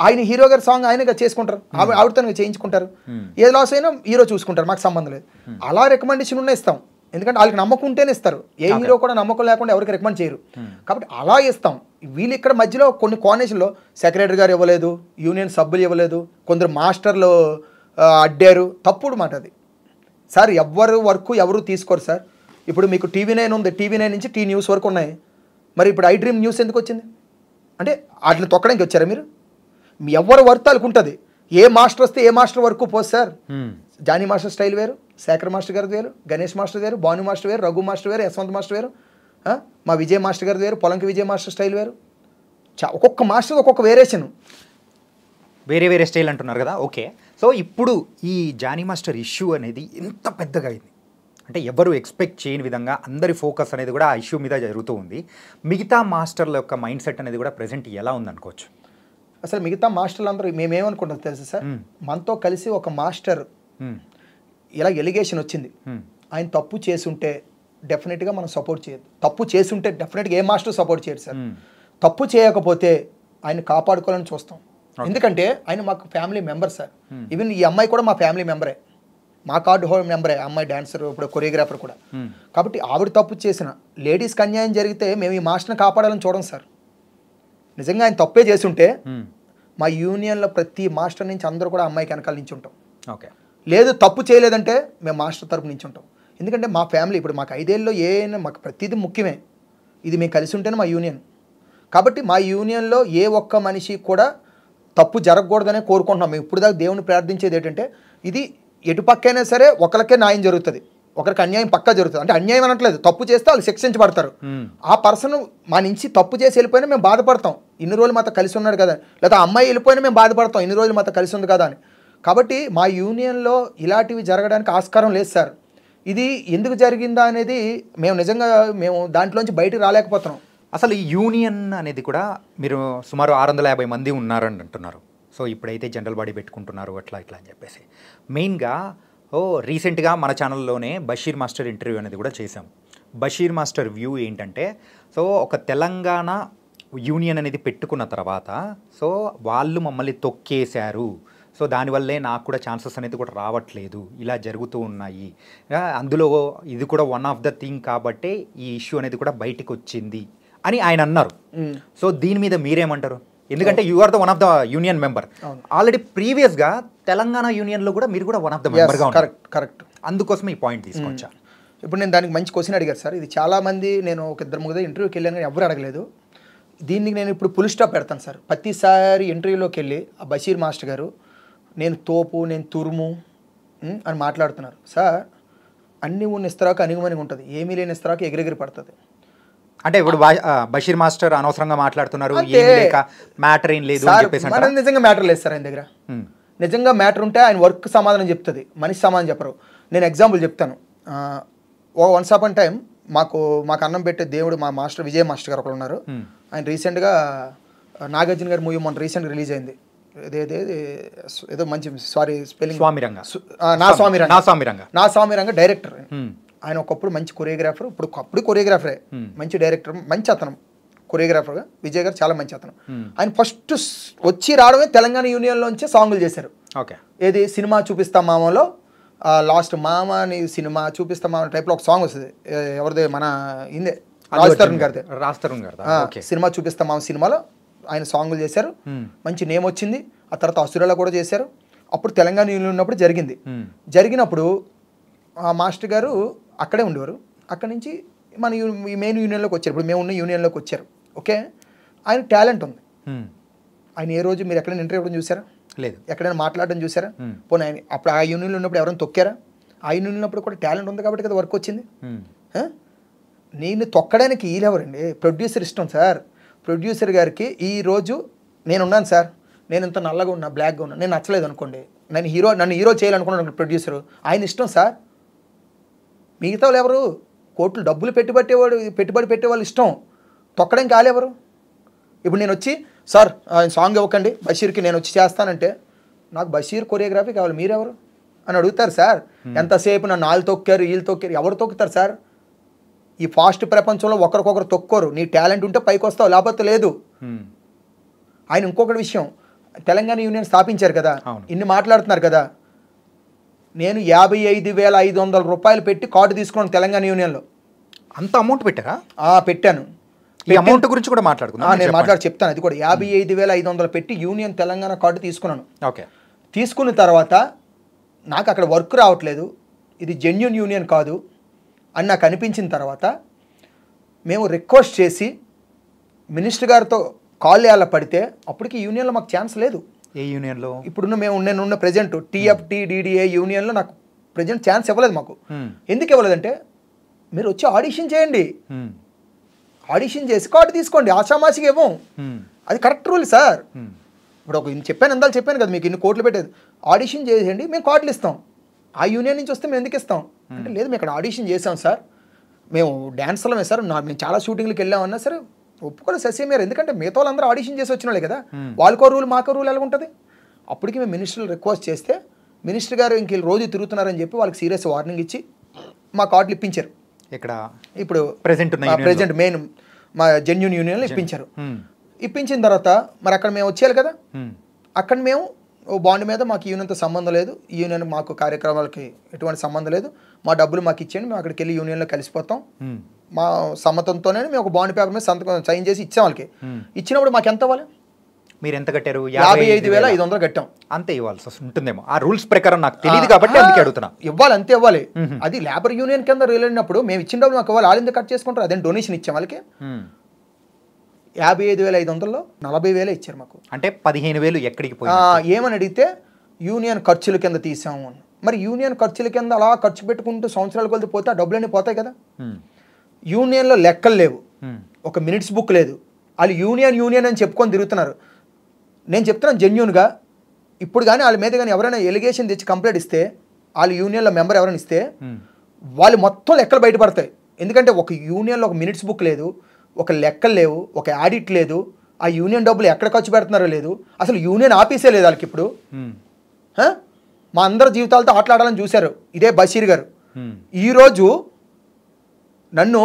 ఆయన హీరో గారి సాంగ్ ఆయనగా చేసుకుంటారు, ఆవిడతో చేయించుకుంటారు. ఏ లాస్ అయినా హీరో చూసుకుంటారు, మాకు సంబంధం లేదు. అలా రికమెండేషన్ ఉన్న ఇస్తాం, ఎందుకంటే వాళ్ళకి నమ్మకం ఉంటేనే ఇస్తారు. ఏ హీరో కూడా నమ్మకం లేకుండా ఎవరికి రికమెండ్ చేయరు. కాబట్టి అలా ఇస్తాం. వీళ్ళు ఇక్కడ మధ్యలో కొన్ని కాంబినేషన్లో సెక్రటరీ గారు ఇవ్వలేదు, యూనియన్ సభ్యులు ఇవ్వలేదు, కొందరు మాస్టర్లు అడ్డారు, తప్పుడు మాట అది సార్. ఎవరు వర్క్ ఎవరు తీసుకోరు సార్. ఇప్పుడు మీకు టీవీ9 ఉంది, టీవీ9 నుంచి టీ న్యూస్ వరకు ఉన్నాయి. మరి ఇప్పుడు ఐ డ్రీమ్ న్యూస్ ఎందుకు వచ్చింది అంటే వాటిని తొక్కడానికి వచ్చారా మీరు? ఎవరు వర్క్ వాళ్ళకు ఉంటుంది. ఏ మాస్టర్ వస్తే ఏ మాస్టర్ వరకు పోదు సార్. జానీ మాస్టర్ స్టైల్ వేరు, శేఖర్ మాస్టర్ గారిది వేరు, గణేష్ మాస్టర్ వేరు, భాను మాస్టర్ వేరు, రఘు మాస్టర్ వేరు, యశ్వంత్ మాస్టర్ వేరు, మా విజయ్ మాస్టర్ గారిది వేరు, పొలంకి విజయ్ మాస్టర్ స్టైల్ వేరు. ఒక్కొక్క మాస్టర్ ఒక్కొక్క వేరియేషన్, వేరే స్టైల్ అంటున్నారు కదా. ఓకే, సో ఇప్పుడు ఈ జానీ మాస్టర్ ఇష్యూ అనేది ఎంత పెద్దగా అయింది అంటే ఎవరు ఎక్స్పెక్ట్ చేయని విధంగా అందరి ఫోకస్ అనేది కూడా ఆ ఇష్యూ మీద జరుగుతూ ఉంది. మిగతా మాస్టర్ల యొక్క మైండ్ సెట్ అనేది కూడా ప్రెజెంట్ ఎలా ఉందనుకోవచ్చు? అసలు మిగతా మాస్టర్లు అందరూ మేమేమనుకుంటాం తెలుసు సార్, మనతో కలిసి ఒక మాస్టర్ ఇలా ఎలిగేషన్ వచ్చింది, ఆయన తప్పు చేసుంటే డెఫినెట్గా మనం సపోర్ట్ చేయదు. తప్పు చేసుంటే డెఫినెట్గా ఏ మాస్టర్ సపోర్ట్ చేయరు సార్. తప్పు చేయకపోతే ఆయన కాపాడుకోవాలని చూస్తాం. ఎందుకంటే ఆయన మాకు ఫ్యామిలీ మెంబర్ సార్. ఈవెన్ ఈ అమ్మాయి కూడా మా ఫ్యామిలీ మెంబరే, మా కార్డు హోల్డ్ మెంబరే. అమ్మాయి డాన్సర్, ఇప్పుడు కొరియోగ్రాఫర్ కూడా. కాబట్టి ఆవిడ తప్పు చేసిన లేడీస్కి అన్యాయం జరిగితే మేము ఈ మాస్టర్ని కాపాడాలని చూడం సార్. నిజంగా ఆయన తప్పే చేసుంటే మా యూనియన్లో ప్రతి మాస్టర్ నుంచి అందరూ కూడా అమ్మాయికి వెనకాల నుంచి ఉంటాం. ఓకే, లేదు తప్పు చేయలేదంటే మేము మాస్టర్ తరపు నుంచి ఉంటాం. ఎందుకంటే మా ఫ్యామిలీ ఇప్పుడు మాకు 5 ఏళ్ళలో మాకు ప్రతిదీ ముఖ్యమే. ఇది మేము కలిసి ఉంటేనే మా యూనియన్. కాబట్టి మా యూనియన్లో ఏ ఒక్క మనిషి కూడా తప్పు జరగకూడదనే కోరుకుంటున్నాం. మేము ఇప్పుడు దాకా దేవుని ప్రార్థించేది ఏంటంటే ఇది ఎటుపక్కైనా సరే ఒకరికే న్యాయం జరుగుతుంది, ఒకరికి అన్యాయం పక్కా జరుగుతుంది. అంటే అన్యాయం అనట్లేదు, తప్పు చేస్తే వాళ్ళు శిక్షించబడతారు. ఆ పర్సన్ మా నుంచి తప్పు చేసి వెళ్ళిపోయినా మేము బాధపడతాం, ఇన్ని రోజులు మాతో కలిసి ఉన్నాడు కదా. లేదా అమ్మాయి వెళ్ళిపోయినా మేము బాధపడతాం, ఇన్ని రోజులు మాతో కలిసి ఉంది కదా అని. కాబట్టి మా యూనియన్లో ఇలాంటివి జరగడానికి ఆస్కారం లేదు సార్. ఇది ఎందుకు జరిగిందా అనేది మేము నిజంగా దాంట్లోంచి బయటకు రాలేకపోతున్నాం. అసలు ఈ యూనియన్ అనేది కూడా మీరు సుమారు 650 మంది ఉన్నారని అంటున్నారు. సో ఇప్పుడైతే జనరల్ బాడీ పెట్టుకుంటున్నారు అట్లా అని చెప్పేసి మెయిన్గా రీసెంట్గా మన ఛానల్లోనే బషీర్ మాస్టర్ ఇంటర్వ్యూ అనేది కూడా చేశాం. బషీర్ మాస్టర్ వ్యూ ఏంటంటే, సో ఒక తెలంగాణ యూనియన్ అనేది పెట్టుకున్న తర్వాత సో వాళ్ళు మమ్మల్ని తొక్కేశారు, సో దానివల్లే నాకు కూడా ఛాన్సెస్ అనేది కూడా రావట్లేదు, ఇలా జరుగుతూ ఉన్నాయి, అందులో ఇది కూడా వన్ ఆఫ్ ద థింగ్ కాబట్టి ఈ ఇష్యూ అనేది కూడా బయటికి వచ్చింది అని ఆయన అన్నారు. సో దీని మీద మీరేమంటారు? ఎందుకంటే you are the one of the union member. Already ప్రీవియస్గా తెలంగాణ యూనియన్లో కూడా మీరు కూడా వన్ ఆఫ్ ద మెంబర్గా ఉన్నారు. కరెక్ట్. అందుకోసం ఈ పాయింట్ తీసుకొచ్చా. ఇప్పుడు నేను దానికి మంచి క్వశ్చన్ అడిగారు సార్. ఇది చాలామంది, నేను ఒక 2-3 ఇంటర్వ్యూకి వెళ్ళాను కానీ ఎవరు అడగలేదు. దీనికి నేను ఇప్పుడు ఫుల్ స్టాప్ పెడతాను సార్. ప్రతిసారి ఇంటర్వ్యూలోకి వెళ్ళి ఆ బషీర్ మాస్టర్ గారు నేను తోపు, నేను తురుము అని మాట్లాడుతున్నారు సార్. అన్ని ఉన్న ఇస్తరాకు అణిగిమణిగి ఉంటుంది, ఏమీ లేని ఇస్తరాకు ఎగిరెగిరి పడుతుంది. అంటే ఇప్పుడు బషీర్ మాస్టర్ అనవసరంగా మాట్లాడుతున్నారు, అంతే. ఏమీ లేక మ్యాటర్ ఏం లేదు అని చెప్పేసి మన నిజంగా మ్యాటర్ లేదు సార్ ఆయన దగ్గర. నిజంగా మ్యాటర్ ఉంటే ఆయన వర్క్ సమాధానం చెప్తుంది, మనిషి సమాధానం చెప్పరు. నేను ఎగ్జాంపుల్ చెప్తాను. వన్స్ అపాన్ టైం మాకు అన్నం పెట్టే దేవుడు మా మాస్టర్ విజయ్ మాస్టర్ గారు ఒకరు ఉన్నారు. ఆయన రీసెంట్గా నాగార్జున గారి మూవీ మొన్న రీసెంట్గా రిలీజ్ అయింది, ఏదో మంచి స్పెల్లింగ్ నా స్వామిరంగ డైరెక్టర్. ఆయన ఒకప్పుడు మంచి కొరియోగ్రాఫర్, ఇప్పుడు కొరియోగ్రాఫరే, మంచి డైరెక్టర్, మంచి అతను కొరియోగ్రాఫర్గా. విజయ్ గారు చాలా మంచి అతను. ఆయన ఫస్ట్ వచ్చి రావడమే తెలంగాణ యూనియన్లోంచే సాంగులు చేశారు. ఏది సినిమా చూపిస్తాం మామలో లాస్ట్ మామని సినిమా చూపిస్తాం మామ టైప్లో ఒక సాంగ్ వస్తుంది, ఎవరిదే మన ఇందే రాజ్ తరుణ్ గారిదే. సినిమా చూపిస్తాం మామ సినిమాలో ఆయన సాంగులు చేశారు, మంచి నేమ్ వచ్చింది. ఆ తర్వాత అసురలో కూడా చేశారు. అప్పుడు తెలంగాణ యూనియన్ ఉన్నప్పుడు జరిగినప్పుడు ఆ మాస్టర్ గారు అక్కడే ఉండేవారు. అక్కడి నుంచి మన మెయిన్ యూనియన్లోకి వచ్చారు, ఇప్పుడు మేము ఉన్న యూనియన్లోకి వచ్చారు. ఓకే, ఆయన టాలెంట్ ఉంది. ఆయన ఏ రోజు మీరు ఎక్కడైనా ఇంటర్వ్యూ ఇవ్వడం చూసారా? లేదు. ఎక్కడైనా మాట్లాడడం చూసారా? పోనీ ఆయన అప్పుడు ఆ యూనియన్లో ఉన్నప్పుడు ఎవరైనా తొక్కారా? ఆ యూనియన్ ఉన్నప్పుడు కూడా టాలెంట్ ఉంది కాబట్టి కదా వర్క్ వచ్చింది. నేను తొక్కడానికి వీలెవరండి? ప్రొడ్యూసర్ ఇష్టం సార్. ప్రొడ్యూసర్ గారికి ఈరోజు నేనున్నాను సార్, నేను ఇంత నల్లగా ఉన్నా, బ్లాక్గా ఉన్నా, నేను నచ్చలేదు అనుకోండి, నన్ను హీరో చేయాలనుకున్నాను ప్రొడ్యూసరు, ఆయన ఇష్టం సార్. మిగతా వాళ్ళు ఎవరు? కోట్లు డబ్బులు పెట్టుబడి పెట్టేవాళ్ళు ఇష్టం, తొక్కడం కాలేవరు. ఇప్పుడు నేను వచ్చి సార్ ఆయన సాంగ్ ఇవ్వకండి బషీర్కి, నేను వచ్చి చేస్తానంటే నాకు బషీర్ కొరియోగ్రఫీ కావాలి, మీరెవరు అని అడుగుతారు సార్. ఎంతసేపు నన్ను వాళ్ళు తొక్కారు వీళ్ళు తొక్కారు, ఎవరు తొక్కుతారు సార్? ఈ ఫాస్ట్ ప్రపంచంలో ఒకరికొకరు తొక్కోరు. నీ టాలెంట్ ఉంటే పైకి వస్తావు, లేకపోతే లేదు. ఆయన ఇంకొకటి విషయం, తెలంగాణ యూనియన్ స్థాపించారు కదా, ఇన్ని మాట్లాడుతున్నారు కదా, నేను 55,500 రూపాయలు పెట్టి కార్డు తీసుకున్నాను తెలంగాణ యూనియన్లో. అంత అమౌంట్ పెట్టారా? పెట్టాను. ఈ అమౌంట్ గురించి కూడా మాట్లాడుకున్నాను, నేను చెప్తాను. అది కూడా 55,500 పెట్టి యూనియన్ తెలంగాణ కార్డు తీసుకున్నాను. ఓకే, తీసుకున్న తర్వాత నాకు అక్కడ వర్క్ రావట్లేదు, ఇది జెన్యూన్ యూనియన్ కాదు అని నాకు అనిపించిన తర్వాత మేము రిక్వెస్ట్ చేసి మినిస్టర్ గారితో కాల్ వేయాల పడితే అప్పటికి యూనియన్లో మాకు ఛాన్స్ లేదు. ఏ యూనియన్లో? ఇప్పుడున్న నేనున్న ప్రెజెంట్ TFT-DDA యూనియన్లో నాకు ప్రెజెంట్ ఛాన్స్ ఇవ్వలేదు మాకు. ఎందుకు ఇవ్వలేదంటే మీరు వచ్చి ఆడిషన్ చేయండి, ఆడిషన్ చేసి కార్డు తీసుకోండి, ఆషామాషిగా ఇవ్వం, అది కరెక్ట్ రూల్ సార్. ఇప్పుడు చెప్పాను కదా మీకు, ఇన్ని కోట్లు పెట్టేది, ఆడిషన్ చేసేయండి, మేము కార్డులు ఇస్తాం. ఆ యూనియన్ నుంచి వస్తే మేము ఎందుకు ఇస్తాం అంటే, లేదు మేము ఇక్కడ ఆడిషన్ చేసాం సార్, మేము డ్యాన్సర్లమే సార్, మేము చాలా షూటింగ్లకు వెళ్ళామన్నా సరే ఒప్పుకోలేదు ససేమేరు. ఎందుకంటే మిగతా వాళ్ళందరూ ఆడిషన్ చేసి వచ్చిన వాళ్ళే కదా, వాళ్ళకో రూల్ మాకో రూల్ ఎలా ఉంటుంది. అప్పటికి మేము మినిస్టర్లు రిక్వెస్ట్ చేస్తే మినిస్టర్ గారు ఇంక రోజు తిరుగుతున్నారని చెప్పి వాళ్ళకి సీరియస్ వార్నింగ్ ఇచ్చి మా కార్డులు ఇప్పించారు. ఇక్కడ ఇప్పుడు ప్రెజెంట్ మెయిన్ మా జెన్యూన్ యూనియన్లో ఇప్పించిన తర్వాత మరి అక్కడ మేము వచ్చేయాలి కదా, అక్కడ మేము బాండ్ మీద మాకు యూనియన్తో సంబంధం లేదు, ఈ యూనియన్ మాకు కార్యక్రమాలకి ఎటువంటి సంబంధం లేదు, మా డబ్బులు మాకు ఇచ్చేయండి, మేము అక్కడికి వెళ్ళి యూనియన్లో కలిసిపోతాం, మా సమ్మతంతోనే మేము ఒక బాండ్ పేపర్ మీద సంతకం సైన్ చేసి ఇచ్చాం వాళ్ళకి. ఇచ్చినప్పుడు మాకు ఎంత ఇవ్వాలి? మీరు ఎంత కట్టారు? 55,500 కట్టాం. అంతే ఇవ్వాల్సి ఉంటుందేమో, ఆ రూల్స్ ప్రకారం నాకు తెలియదు కాబట్టి అందుకే అడుగుతున్నా. ఇవ్వాలి, అంతే ఇవ్వాలి. అది లేబర్ యూనియన్ కింద వెళ్ళినప్పుడు మేము ఇచ్చిన డబ్బులు మాకు ఇవ్వాలి, వాళ్ళు ఎందుకు కట్ చేసుకుంటారు? అదే డొనేషన్ ఇచ్చాం వాళ్ళకి. 55,500లో 40,000 ఇచ్చారు మాకు. అంటే 15,000 ఎక్కడికి పోయి? ఏమని అడిగితే యూనియన్ ఖర్చుల కింద తీసాము అని. మరి యూనియన్ ఖర్చుల కింద అలా ఖర్చు పెట్టుకుంటూ సంవత్సరాలు కొలిది పోతే ఆ డబ్బులన్నీ పోతాయి కదా. యూనియన్లో లెక్కలు లేవు, ఒక మినిట్స్ బుక్ లేదు, వాళ్ళు యూనియన్ అని చెప్పుకొని తిరుగుతున్నారు. నేను చెప్తున్నాను జెన్యూన్గా, ఇప్పుడు కానీ వాళ్ళ మీద కానీ ఎవరైనా ఎలిగేషన్ తెచ్చి కంప్లైంట్ ఇస్తే, వాళ్ళు యూనియన్లో మెంబర్ ఎవరైనా ఇస్తే వాళ్ళు మొత్తం లెక్కలు బయటపడతాయి. ఎందుకంటే ఒక యూనియన్లో ఒక మినిట్స్ బుక్ లేదు, ఒక లెక్కలు లేవు, ఒక ఆడిట్ లేదు, ఆ యూనియన్ డబ్బులు ఎక్కడ ఖర్చు పెడుతున్నారో లేదు, అసలు యూనియన్ ఆఫీసే లేదు వాళ్ళకి. ఇప్పుడు మా అందరి జీవితాలతో ఆటలాడాలని చూశారు ఇదే బషీర్ గారు. ఈరోజు నన్ను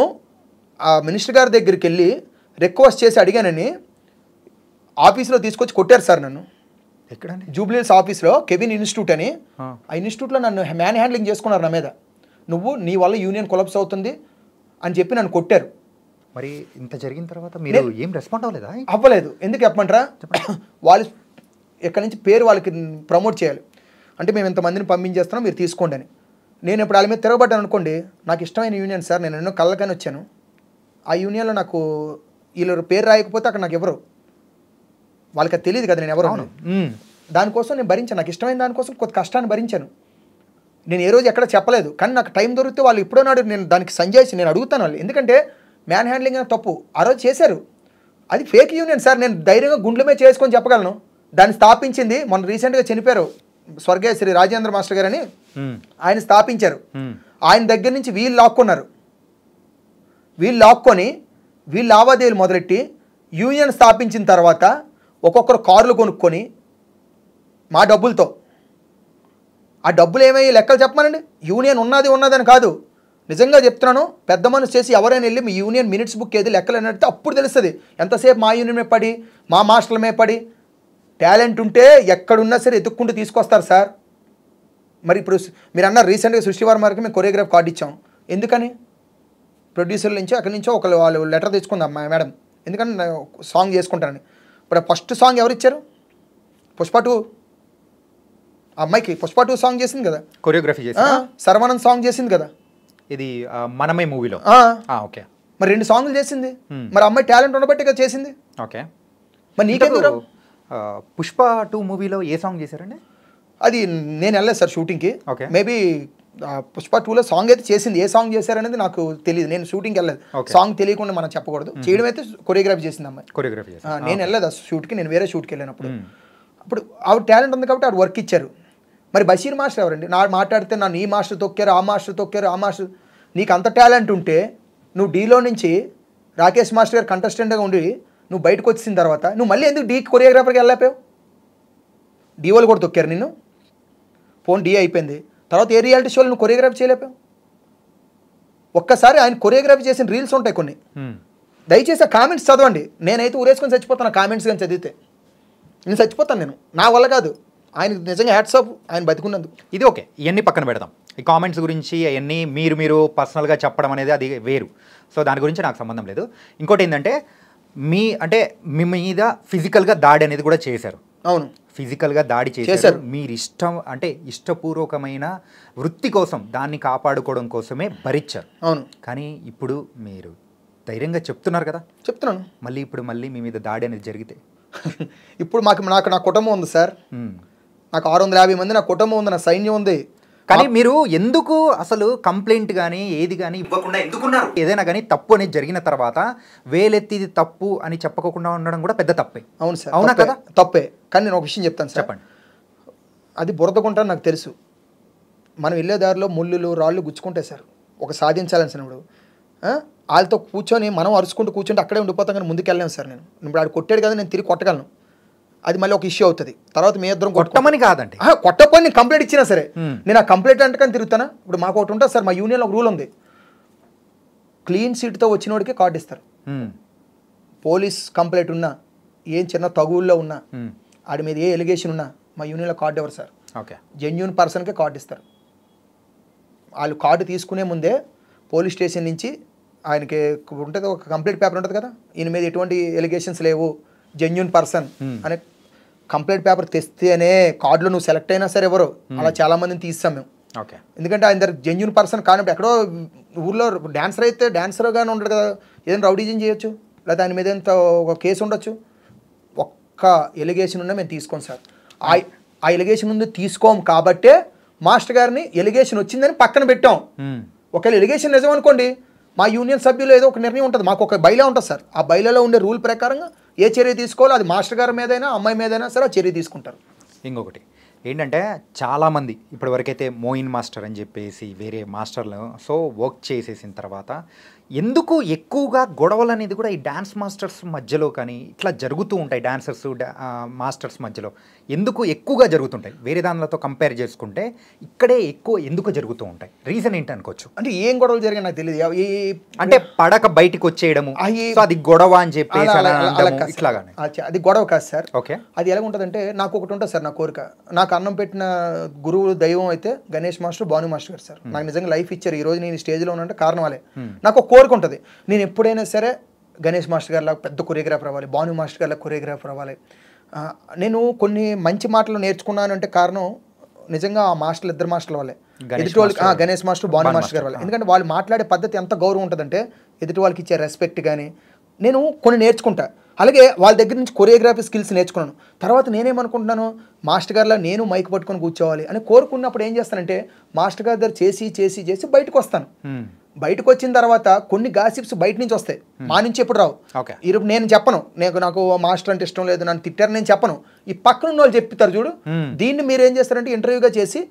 ఆ మినిస్టర్ గారి దగ్గరికి వెళ్ళి రిక్వెస్ట్ చేసి అడిగానని ఆఫీస్లో తీసుకొచ్చి కొట్టారు సార్ నన్ను. ఎక్కడండి? జూబ్లీహిల్స్ ఆఫీస్లో కెవిన్ ఇన్స్టిట్యూట్ అని, ఆ ఇన్స్టిట్యూట్లో నన్ను మ్యాన్ హ్యాండ్లింగ్ చేసుకున్నారు నా మీద. నీ వల్ల యూనియన్ కొలాప్స్ అవుతుంది అని చెప్పి నన్ను కొట్టారు. మరి ఇంత జరిగిన తర్వాత మీరు ఏం రెస్పాండ్ అవ్వలేదా? అవ్వలేదు. ఎందుకు చెప్పమంటారా, వాళ్ళు ఎక్కడి నుంచి పేరు వాళ్ళకి ప్రమోట్ చేయాలి అంటే మేము ఇంతమందిని పంపించేస్తున్నాం మీరు తీసుకోండి అని. నేను ఇప్పుడు వాళ్ళ మీద తిరగబడ్డాను అనుకోండి, నాకు ఇష్టమైన యూనియన్ సార్, నేను ఎన్నో కళ్ళకని వచ్చాను, ఆ యూనియన్లో నాకు వీళ్ళు పేరు రాయకపోతే అక్కడ నాకు ఎవరు, వాళ్ళకి అది తెలియదు కదా నేను ఎవరు. దానికోసం నేను భరించాను, నాకు ఇష్టమైన దానికోసం కొంత కష్టాన్ని భరించాను. నేను ఏ రోజు ఎక్కడ చెప్పలేదు, కానీ నాకు టైం దొరికితే వాళ్ళు ఎప్పుడో నాడు నేను దానికి సంజాయిసి నేను అడుగుతాను వాళ్ళు, ఎందుకంటే మ్యాన్ హ్యాండ్లింగ్ అనే తప్పు ఆ రోజు చేశారు. అది ఫేక్ యూనియన్ సార్, నేను ధైర్యంగా గుండెల మీద చేసుకొని చెప్పగలను. దాన్ని స్థాపించింది మొన్న రీసెంట్గా చనిపోయారు స్వర్గీయ శ్రీ రాజేంద్ర మాస్టర్ గారు అని, ఆయన స్థాపించారు. ఆయన దగ్గర నుంచి వీళ్ళు లాక్కున్నారు. వీళ్ళు లాక్కొని వీళ్ళు లావాదేవీలు మొదలెట్టి యూనియన్ స్థాపించిన తర్వాత ఒక్కొక్కరు కార్లు కొనుక్కొని మా డబ్బులతో, ఆ డబ్బులు ఏమయ్యి లెక్కలు చెప్పమనండి. యూనియన్ ఉన్నదని కాదు, నిజంగా చెప్తున్నాను. పెద్ద మనసు చేసి ఎవరైనా వెళ్ళి మీ యూనియన్ మినిట్స్ బుక్ ఏది లెక్కలు అని అడిగితే అప్పుడు తెలుస్తుంది ఎంతసేపు మా యూనియన్ మీద పడి మా మాస్టర్ల మీద పడి. టాలెంట్ ఉంటే ఎక్కడున్నా సరే ఎత్తుక్కుంటూ తీసుకొస్తారు సార్. మరి ఇప్పుడు మీరు అన్నారు రీసెంట్గా సృష్టి వర్మకి మేము కొరియోగ్రాఫ్ కార్డు ఇచ్చాం. ఎందుకని? ప్రొడ్యూసర్ల నుంచి అక్కడి నుంచో వాళ్ళు లెటర్ తెచ్చుకుందాం మేడం, ఎందుకని సాంగ్ చేసుకుంటానని. ఇప్పుడు ఫస్ట్ సాంగ్ ఎవరు ఇచ్చారు? పుష్ప 2 అమ్మాయికి పుష్ప 2 సాంగ్ చేసింది కదా, కొరియోగ్రఫీ చేసి. సర్వానంద్ సాంగ్ చేసింది కదా ఇది మనమే మూవీలో. ఓకే, మరి 2 సాంగ్లు చేసింది. మరి అమ్మాయి టాలెంట్ ఉండబట్టి కదా చేసింది. ఓకే, మరి నీకెందుకు? పుష్ప 2 మూవీలో ఏ సాంగ్ చేశారండి? అది నేను వెళ్ళలేదు సార్ షూటింగ్కి. ఓకే, మేబీ పుష్ప 2లో సాంగ్ అయితే చేసింది, ఏ సాంగ్ చేశారనేది నాకు తెలియదు. నేను షూటింగ్కి వెళ్ళలేదు, సాంగ్ తెలియకుండా మనం చెప్పకూడదు. చేయడం అయితే కొరియోగ్రఫీ చేసింది అమ్మాయి. కొరియోగ్రఫీ నేను వెళ్ళలేదు ఆ షూట్కి, నేను వేరే షూట్కి వెళ్ళినప్పుడు. అప్పుడు ఆవిడ టాలెంట్ ఉంది కాబట్టి ఆవిడ వర్క్ ఇచ్చారు. మరి బషీర్ మాస్టర్ ఎవరండి? నా మాట్లాడితే నన్ను ఈ మాస్టర్ తొక్కారు, ఆ మాస్టర్ తొక్కారు, ఆ మాస్టర్. నీకు అంత టాలెంట్ ఉంటే నువ్వు డీలో నుంచి రాకేష్ మాస్టర్ గారు కంటెస్టెంట్గా ఉండి నువ్వు బయటకు వచ్చిన తర్వాత నువ్వు మళ్ళీ ఎందుకు డీ కొరియోగ్రాఫర్కి వెళ్ళలేపావు? డీ వాళ్ళు కూడా తొక్కారు నిన్ను. ఫోన్ డీ అయిపోయింది, తర్వాత ఏ రియాలిటీ షోలో నువ్వు కొరియోగ్రఫీ చేయలేపావు? ఒక్కసారి ఆయన కొరియోగ్రఫీ చేసిన రీల్స్ ఉంటాయి కొన్ని, దయచేసి ఆ కామెంట్స్ చదవండి. నేనైతే ఊరేసుకొని చచ్చిపోతాను కామెంట్స్ కానీ చదివితే. నేను చచ్చిపోతాను, నేను నా వల్ల కాదు. ఆయన నిజంగా హ్యాట్స్ ఆఫ్, ఆయన బతికున్నందుకు. ఇది ఓకే, ఇవన్నీ పక్కన పెడదాం. ఈ కామెంట్స్ గురించి అవన్నీ మీరు పర్సనల్గా చెప్పడం అనేది అది వేరు. సో దాని గురించి నాకు సంబంధం లేదు. ఇంకోటి ఏంటంటే మీ మీద ఫిజికల్గా దాడి అనేది కూడా చేశారు. అవును, ఫిజికల్గా దాడి చేశారు. మీరు ఇష్టపూర్వకమైన వృత్తి కోసం దాన్ని కాపాడుకోవడం కోసమే భరించారు. అవును, కానీ ఇప్పుడు మీరు ధైర్యంగా చెప్తున్నారు కదా. చెప్తున్నాను. మళ్ళీ మీ మీద దాడి అనేది జరిగితే ఇప్పుడు నాకు నా కుటుంబం ఉంది సార్. నాకు 650 మంది నా కుటుంబం ఉంది, నా సైన్యం ఉంది. కానీ మీరు ఎందుకు అసలు కంప్లైంట్ కానీ ఏది కానీ ఇవ్వకుండా ఎందుకున్నారు? ఏదైనా కానీ తప్పు అనేది జరిగిన తర్వాత వేలెత్తి ఇది తప్పు అని చెప్పకుండా ఉండడం కూడా పెద్ద తప్పే. అవును సార్, అవునా కదా? తప్పే. కానీ నేను ఒక విషయం చెప్తాను సార్. చెప్పండి. అది బురదకుంటాను నాకు తెలుసు. మనం వెళ్ళే దారిలో ముళ్ళులు రాళ్ళు గుచ్చుకుంటాయి సార్. ఒక సాధించాలనిసినప్పుడు వాళ్ళతో కూర్చొని మనం అరుచుకుంటూ కూర్చుంటే అక్కడే ఉండిపోతాం, కానీ ముందుకు వెళ్ళలేము సార్. నేను ఇప్పుడు ఆడు కొట్టాడు కదా, నేను తిరిగి కొట్టగలను. అది మళ్ళీ ఒక ఇష్యూ అవుతుంది. తర్వాత మీ ఇద్దరం కొట్టమని కాదండి, కొట్టపోయి నేను కంప్లైంట్ ఇచ్చినా సరే నేను ఆ కంప్లైంట్ అంటే కానీ తిరుగుతానా? ఇప్పుడు మాకు ఒకటి ఉంటుంది సార్, మా యూనియన్లో ఒక రూల్ ఉంది, క్లీన్ సీట్తో వచ్చినోడికి కార్డు ఇస్తారు. పోలీస్ కంప్లైంట్ ఉన్నా, ఏం చిన్న తగువుల్లో ఉన్నా, ఆడి మీద ఏ ఎలిగేషన్ ఉన్నా మా యూనియన్లో కార్డు ఎవరు సార్? ఓకే, జెన్యూన్ పర్సన్కే కార్డు ఇస్తారు. వాళ్ళు కార్డు తీసుకునే ముందే పోలీస్ స్టేషన్ నుంచి ఆయనకి ఉంటుంది ఒక కంప్లైంట్ పేపర్ ఉంటుంది కదా, ఈయన మీద ఎటువంటి ఎలిగేషన్స్ లేవు, జెన్యూన్ పర్సన్ అనే కంప్లైంట్ పేపర్ తెస్తేనే కార్డులో నువ్వు సెలెక్ట్ అయినా సరే ఎవరు. అలా చాలా మందిని తీస్తాం మేము. ఓకే, ఎందుకంటే ఆయన దగ్గర జెన్యూన్ పర్సన్ కానప్పుడు ఎక్కడో ఊర్లో డాన్సర్ అయితే డాన్సర్గానే ఉండడు కదా, ఏదైనా రౌడీజం చేయొచ్చు, లేదా ఆయన మీద ఎంత ఒక కేసు ఉండొచ్చు. ఒక్క ఎలిగేషన్ ఉన్నా మేము తీసుకోం సార్. ఆ ఎలిగేషన్ ఉంది తీసుకోం కాబట్టే మాస్టర్ గారిని ఎలిగేషన్ వచ్చిందని పక్కన పెట్టాం. ఒకవేళ ఎలిగేషన్ నిజం అనుకోండి, మా యూనియన్ సభ్యులు ఏదో ఒక నిర్ణయం ఉంటుంది, మాకు ఒక బైలా ఉంటుంది సార్. ఆ బైలాలో ఉండే రూల్ ప్రకారంగా ఏ చర్య తీసుకోవాలో అది మాస్టర్ గారి మీదైనా అమ్మాయి మీదైనా సరే ఆ చర్య తీసుకుంటారు. ఇంకొకటి ఏంటంటే చాలామంది ఇప్పటివరకైతే మోయిన్ మాస్టర్ అని చెప్పేసి వేరే మాస్టర్లు వర్క్ చేసేసిన తర్వాత ఎందుకు ఎక్కువగా గొడవలు అనేది కూడా ఈ డ్యాన్స్ మాస్టర్స్ మధ్యలో కానీ ఇట్లా జరుగుతూ ఉంటాయి. డాన్సర్స్ మాస్టర్స్ మధ్యలో ఎందుకు ఎక్కువగా జరుగుతుంటాయి? వేరే దానిలతో కంపేర్ చేసుకుంటే ఇక్కడే ఎక్కువ ఎందుకు జరుగుతూ ఉంటాయి? రీజన్ ఏంటి అనుకోవచ్చు? అంటే ఏం గొడవలు జరిగాయి నాకు తెలియదు. అంటే పడక బయటికి వచ్చేయడము, అది గొడవ అని చెప్పేసి ఇట్లాగానే. అది గొడవ కాదు సార్. ఓకే, అది ఎలా ఉంటుందంటే నాకు ఒకటి ఉంటుంది సార్, నా కోరిక. నాకు అన్నం పెట్టిన గురువు దైవం అయితే గణేష్ మాస్టర్, భాను మాస్టర్ గారు సార్. నాకు నిజంగా లైఫ్ ఇచ్చారు. ఈ రోజు నేను స్టేజ్లో ఉన్నంటే కారణం వాళ్ళే. నాకు ఒక కోరిక ఉంటుంది, నేను ఎప్పుడైనా సరే గణేష్ మాస్టర్ గారిలా పెద్ద కొరియోగ్రాఫర్ అవ్వాలి, భాను మాస్టర్ గారిలా కొరియోగ్రాఫర్ అవ్వాలి. నేను కొన్ని మంచి మాటలు నేర్చుకున్నాను అంటే కారణం నిజంగా ఆ మాస్టర్లు, ఇద్దరు మాస్టర్ల వాళ్ళే. ఎదుటి వాళ్ళకి గణేష్ మాస్టర్, భాను మాస్టర్ గారి వల్ల. ఎందుకంటే వాళ్ళు మాట్లాడే పద్ధతి ఎంత గౌరవం ఉంటుందంటే ఎదుటి వాళ్ళకి ఇచ్చే రెస్పెక్ట్ కానీ నేను కొన్ని నేర్చుకుంటా. అలాగే వాళ్ళ దగ్గర నుంచి కొరియోగ్రఫీ స్కిల్స్ నేర్చుకున్నాను. తర్వాత నేనేమనుకుంటున్నాను, మాస్టర్ గారిలా నేను మైక్ పట్టుకొని కూర్చోవాలి అని కోరుకున్నప్పుడు ఏం చేస్తానంటే మాస్టర్ గారి దగ్గర చేసి బయటకు వస్తాను. బయటకు వచ్చిన తర్వాత కొన్ని గాసిప్స్ బయట నుంచి వస్తాయి, మా నుంచి ఎప్పుడు రావు. ఇప్పుడు నేను చెప్పను, నాకు మాస్టర్ అంటే ఇష్టం లేదు, నన్ను తిట్టారు నేను చెప్పను. ఈ పక్కన ఉన్న వాళ్ళు చెప్తారు చూడు, దీన్ని మీరు ఏం చేస్తారంటే ఇంటర్వ్యూగా చేసి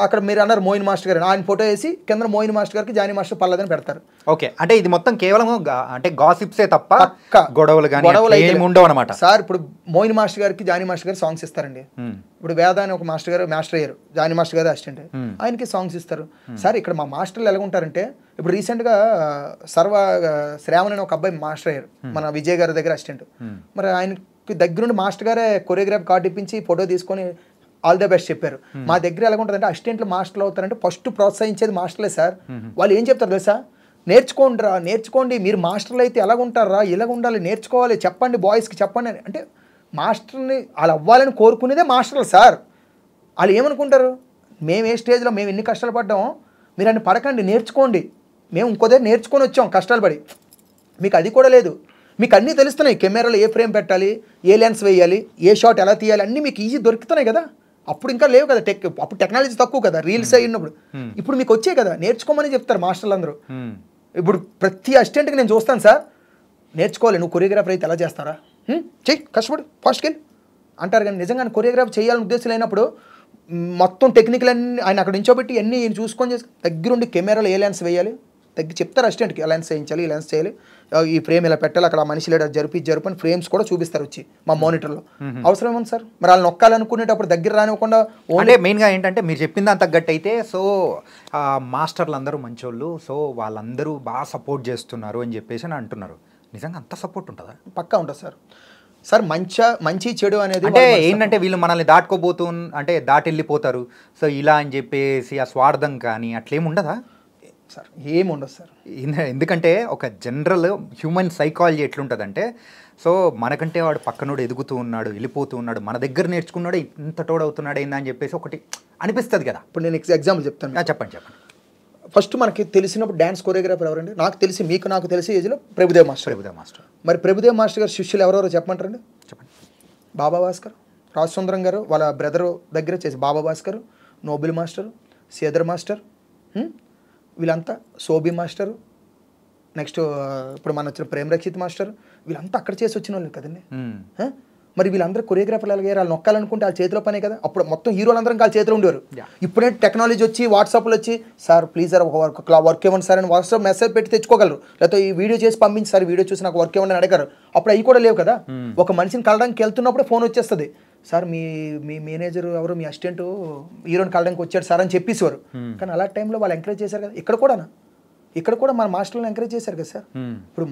అక్కడ మీరు అన్నారు మోయిన్ మాస్టర్ గారు, ఆయన ఫోటో వేసి కింద మోయిన్ మాస్టర్ గారికి జానీ మాస్టర్ పర్లేదని పెడతారు. ఓకే, అంటే ఇది మొత్తం కేవలం అంటే గాసిప్సే తప్ప గొడవలు ఉండవు అనమాట సార్. ఇప్పుడు మోయిన్ మాస్టర్ గారికి జానీ మాస్టర్ గారు సాంగ్స్ ఇస్తారండి. ఇప్పుడు వేద అని ఒక మాస్టర్ గారు మాస్టర్ అయ్యారు, జానీ మాస్టర్ గారు అసిస్టెంట్, ఆయనకి సాంగ్స్ ఇస్తారు. సార్ ఇక్కడ మా మాస్టర్లు ఎలా ఉంటారంటే, ఇప్పుడు రీసెంట్గా శ్రావణ్ అని ఒక అబ్బాయి మాస్టర్ అయ్యారు మన విజయ్ గారి దగ్గర అసిస్టెంట్. మరి ఆయనకి దగ్గరుండి మాస్టర్ గారే కొరియోగ్రాఫ్ కార్డు ఇప్పించి ఫోటో తీసుకొని ఆల్ ద బెస్ట్ చెప్పారు. మా దగ్గర ఎలా ఉంటుందంటే అసిస్టెంట్లు మాస్టర్లు అవుతారంటే ఫస్ట్ ప్రోత్సహించేది మాస్టర్లే సార్. వాళ్ళు ఏం చెప్తారు తెలుసా, నేర్చుకోండి, మీరు మాస్టర్లు అయితే ఎలాగ ఉంటారా, ఇలాగ ఉండాలి, నేర్చుకోవాలి, చెప్పండి బాయ్స్కి చెప్పండి అని. అంటే మాస్టర్ని వాళ్ళు అవ్వాలని కోరుకునేదే మాస్టర్లు సార్. వాళ్ళు ఏమనుకుంటారు, మేము ఏ స్టేజ్లో మేము ఎన్ని కష్టాలు పడ్డామో మీరు అన్ని పడకండి, నేర్చుకోండి, మేము ఇంకో దగ్గర నేర్చుకొని వచ్చాం కష్టాలు పడి. మీకు అది కూడా లేదు, మీకు అన్నీ తెలుస్తున్నాయి, కెమెరాలో ఏ ఫ్రేమ్ పెట్టాలి, ఏ లెన్స్ వేయాలి, ఏ షాట్ ఎలా తీయాలి, అన్నీ మీకు ఈజీ దొరుకుతున్నాయి కదా. అప్పుడు ఇంకా లేవు కదా, అప్పుడు టెక్నాలజీ తక్కువ కదా, రీల్స్ అయినప్పుడు. ఇప్పుడు మీకు వచ్చాయి కదా, నేర్చుకోమని చెప్తారు మాస్టర్లు అందరూ. ఇప్పుడు ప్రతి అసిస్టెంట్కి నేను చూస్తాను సార్, నేర్చుకోవాలి, నువ్వు కొరియోగ్రాఫర్ అయితే ఎలా చేస్తారా, చెయ్యి కష్టపడు ఫాస్ట్కి అంటారు. కానీ నిజంగా కొరియోగ్రాఫ్ చేయాలని ఉద్దేశం లేనప్పుడు మొత్తం టెక్నికల్ అన్ని ఆయన అక్కడ నించోబెట్టి అన్నీ ఈయన చూసుకొని చేసి దగ్గరుండి కెమెరాలో ఏ లెన్స్ వేయాలి చెప్తారు అసిస్టెంట్కి, ఆ లెన్స్ వేయించాలి, ఈ లెన్స్ చేయాలి, ఈ ఫ్రేమ్ ఇలా పెట్టాలి, అక్కడ మనిషి లేడు జరుపు అని ఫ్రేమ్స్ కూడా చూపిస్తారు వచ్చి మా మానిటర్లో. అవసరం ఏముంది సార్, మరి వాళ్ళు నొక్కాలనుకునేటప్పుడు దగ్గర రానివ్వకుండా. అంటే మెయిన్గా ఏంటంటే మీరు చెప్పిన దాని తగ్గట్టు అయితే, సో మాస్టర్లు అందరూ మంచోళ్ళు, సో వాళ్ళందరూ బాగా సపోర్ట్ చేస్తున్నారు అని చెప్పేసి అని అంటున్నారు. నిజంగా అంత సపోర్ట్ ఉంటుందా? పక్కా ఉంటుంది సార్. సార్ మంచి చెడు అనేది అంటే ఏంటంటే వీళ్ళు మనల్ని అంటే దాటి వెళ్ళిపోతారు, సో ఇలా అని చెప్పేసి ఆ స్వార్థం కానీ అట్లేమి ఉండదా సార్? ఏముండదు సార్. ఎందుకంటే ఒక జనరల్ హ్యూమన్ సైకాలజీ ఎట్లుంటుందంటే, సో మనకంటే వాడు పక్కనోడు ఎదుగుతూ ఉన్నాడు, వెళ్ళిపోతూ ఉన్నాడు, మన దగ్గర నేర్చుకున్నాడు, ఇంత తోడవుతున్నాడు ఏందా అని చెప్పేసి ఒకటి అనిపిస్తుంది కదా. ఇప్పుడు నేను ఎగ్జాంపుల్ చెప్తాను. చెప్పండి. ఫస్ట్ మనకి తెలిసినప్పుడు డ్యాన్స్ కొరియోగ్రాఫర్ ఎవరండి? నాకు తెలిసి ఏజ్లో ప్రభుదేవ్ మాస్టర్. మరి ప్రభుదేవ్ మాస్టర్ గారు శిష్యులు ఎవరెవరో చెప్పమంటారండి? చెప్పండి. బాబా భాస్కర్, రాజసుందరం గారు వాళ్ళ బ్రదరు దగ్గర చేసి బాబా భాస్కర్, నోబిల్ మాస్టర్, సేదర్ మాస్టర్, వీళ్ళంతా సోబి మాస్టరు, నెక్స్ట్ ఇప్పుడు మన వచ్చిన ప్రేమ్ రక్షిత్ మాస్టర్, వీళ్ళంతా అక్కడ చేసి వచ్చిన వాళ్ళు కదండి. మరి వీళ్ళందరూ కొరియోగ్రాఫర్లు అలాగే వాళ్ళు నొక్కాలనుకుంటే వాళ్ళ చేతిలో పనే కదా. అప్పుడు మొత్తం హీరోలందరం వాళ్ళ చేతిలో ఉండేవారు. ఇప్పుడే టెక్నాలజీ వచ్చి వాట్సాప్లో వచ్చి సార్ ప్లీజ్ సార్ ఒక వర్క్ ఇవ్వండి సార్ అని వాట్సాప్ మెసేజ్ పెట్టి తెచ్చుకోగలరు, లేకపోతే ఈ వీడియో చేసి పంపించి సార్ వీడియో చూసి నాకు వర్క్ ఇవ్వండి అని అడగారు. అప్పుడు అవి కూడా లేవు కదా. ఒక మనిషిని కలడానికి వెళ్తున్నప్పుడే ఫోన్ వచ్చేస్తుంది, సార్ మీ మేనేజర్ ఎవరు మీ అసిస్టెంట్ హీరోని కలడానికి వచ్చాడు సార్ అని చెప్పేసేవారు. కానీ అలాంటి టైంలో వాళ్ళు ఎంకరేజ్ చేశారు కదా. ఇక్కడ కూడా మన మాస్టర్లను ఎంకరేజ్ చేశారు కదా సార్. ఇప్పుడు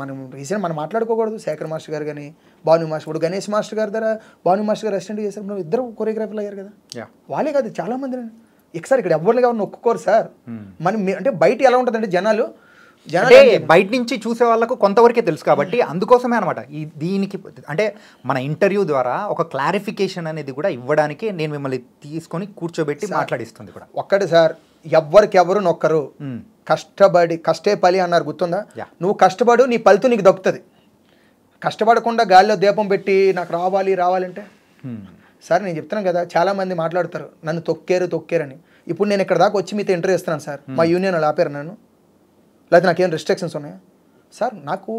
మనం మాట్లాడుకోకూడదు. శేఖర్ మాస్టర్ గారు కానీ భాను మాస్టర్, ఇప్పుడు గణేష్ మాస్టర్ గారి దగ్గర భాను మాస్టర్ గారు అసిస్టెంట్ చేశారు, నువ్వు ఇద్దరు కొరియోగ్రాఫర్లు అయ్యారు కదా. వాళ్ళే కాదు చాలా మంది సార్ ఇక్కడ ఎవరిని కావాలి ఒప్పుకోరు సార్. మనం అంటే బయట ఎలా ఉంటుందంటే జనాలు బయట నుంచి చూసే వాళ్ళకు కొంతవరకే తెలుసు కాబట్టి అందుకోసమే అనమాట దీనికి అంటే మన ఇంటర్వ్యూ ద్వారా ఒక క్లారిఫికేషన్ అనేది కూడా ఇవ్వడానికి నేను మిమ్మల్ని తీసుకొని కూర్చోబెట్టి మాట్లాడిస్తుంది కూడా. ఒక్కటి సార్, ఎవరు నొక్కరు, కష్టే పలి అన్నారు గుర్తుందా? నువ్వు కష్టపడు, నీ ఫలితం నీకు దక్కుతుంది. కష్టపడకుండా గాలిలో దీపం పెట్టి నాకు రావాలంటే సార్ నేను చెప్తున్నాను కదా, చాలామంది మాట్లాడతారు నన్ను తొక్కారని. ఇప్పుడు నేను ఇక్కడ దాకా వచ్చి మీతో ఇంటర్వ్యూ ఇస్తున్నాను సార్, మా యూనియన్ వాళ్ళు ఆపారు నన్ను, లేకపోతే నాకేం రెస్ట్రిక్షన్స్ ఉన్నాయా సార్? నాకు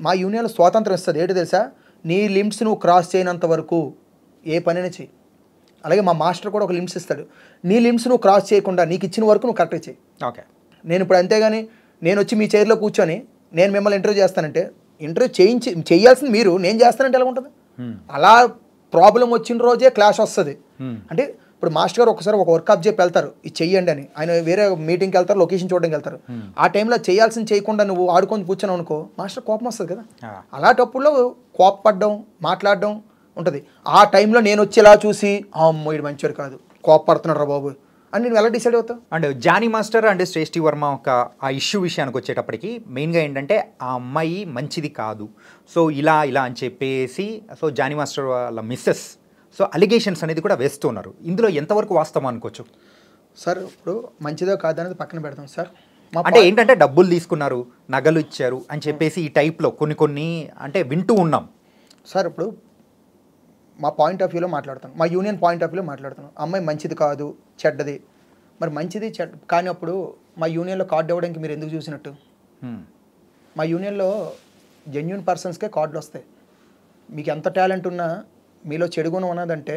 మా యూనియన్లో స్వాతంత్రం ఇస్తుంది. ఏంటి తెలుసా, నీ లిమిట్స్ నువ్వు క్రాస్ చేయనంత వరకు ఏ పనైనా చెయ్యి. అలాగే మా మాస్టర్ కూడా ఒక లిమిట్స్ ఇస్తాడు, నీ లిమిట్స్ నువ్వు క్రాస్ చేయకుండా నీకు ఇచ్చిన వరకు నువ్వు కరెక్ట్గా చెయ్యి. ఓకే, నేను ఇప్పుడు అంతేగాని నేను వచ్చి మీ చైర్లో కూర్చొని నేను మిమ్మల్ని ఇంటర్వ్యూ చేస్తానంటే ఇంటర్వ్యూ చేయాల్సింది మీరు, నేను చేస్తానంటే ఎలా ఉంటుంది? అలా ప్రాబ్లం వచ్చిన రోజే క్లాష్ వస్తుంది. అంటే ఇప్పుడు మాస్టర్ గారు ఒకసారి ఒక వర్క్ చెప్పి వెళ్తారు, ఇది చెయ్యండి అని, ఆయన వేరే మీటింగ్కి వెళ్తారు, లొకేషన్ చూడడానికి వెళ్తారు. ఆ టైంలో చేయాల్సింది చేయకుండా నువ్వు ఆడుకొని కూర్చొని అనుకో, మాస్టర్ కోపం వస్తుంది కదా. అలాంటప్పుడు కోపపడడం మాట్లాడడం ఉంటుంది. ఆ టైంలో నేను వచ్చేలా చూసి అమ్మో ఇది మంచివాడు కాదు, కోపడుతున్నాడు రా బాబు అని నేను ఎలా డిసైడ్ అవుతావు? అండ్ జానీ మాస్టర్ అండ్ శ్రేష్ఠి వర్మ ఆ ఇష్యూ విషయానికి వచ్చేటప్పటికి మెయిన్గా ఏంటంటే ఆ అమ్మాయి మంచిది కాదు, సో ఇలా అని చెప్పేసి సో జానీ మాస్టర్ వాళ్ళ మిస్సెస్ సో అలిగేషన్స్ అనేది కూడా వేస్తూ ఉన్నారు. ఇందులో ఎంతవరకు వాస్తవం అనుకోవచ్చు సార్? ఇప్పుడు మంచిదో కాదనేది పక్కన పెడతాం సార్. అంటే ఏంటంటే డబ్బులు తీసుకున్నారు, నగలు ఇచ్చారు అని చెప్పేసి ఈ టైప్లో కొన్ని అంటే వింటూ ఉన్నాం. సార్ ఇప్పుడు మా పాయింట్ ఆఫ్ వ్యూలో మాట్లాడతాను, మా యూనియన్ పాయింట్ ఆఫ్ వ్యూలో మాట్లాడతాను. అమ్మాయి మంచిది కాదు, చెడ్డది. మరి మంచిది కానీ అప్పుడు మా యూనియన్లో కార్డు ఇవ్వడానికి మీరు ఎందుకు చూసినట్టు? మా యూనియన్లో జెన్యూన్ పర్సన్స్కే కార్డులు వస్తాయి. మీకు ఎంత టాలెంట్ ఉన్నా మీలో చెడు గుణం ఉన్నదంటే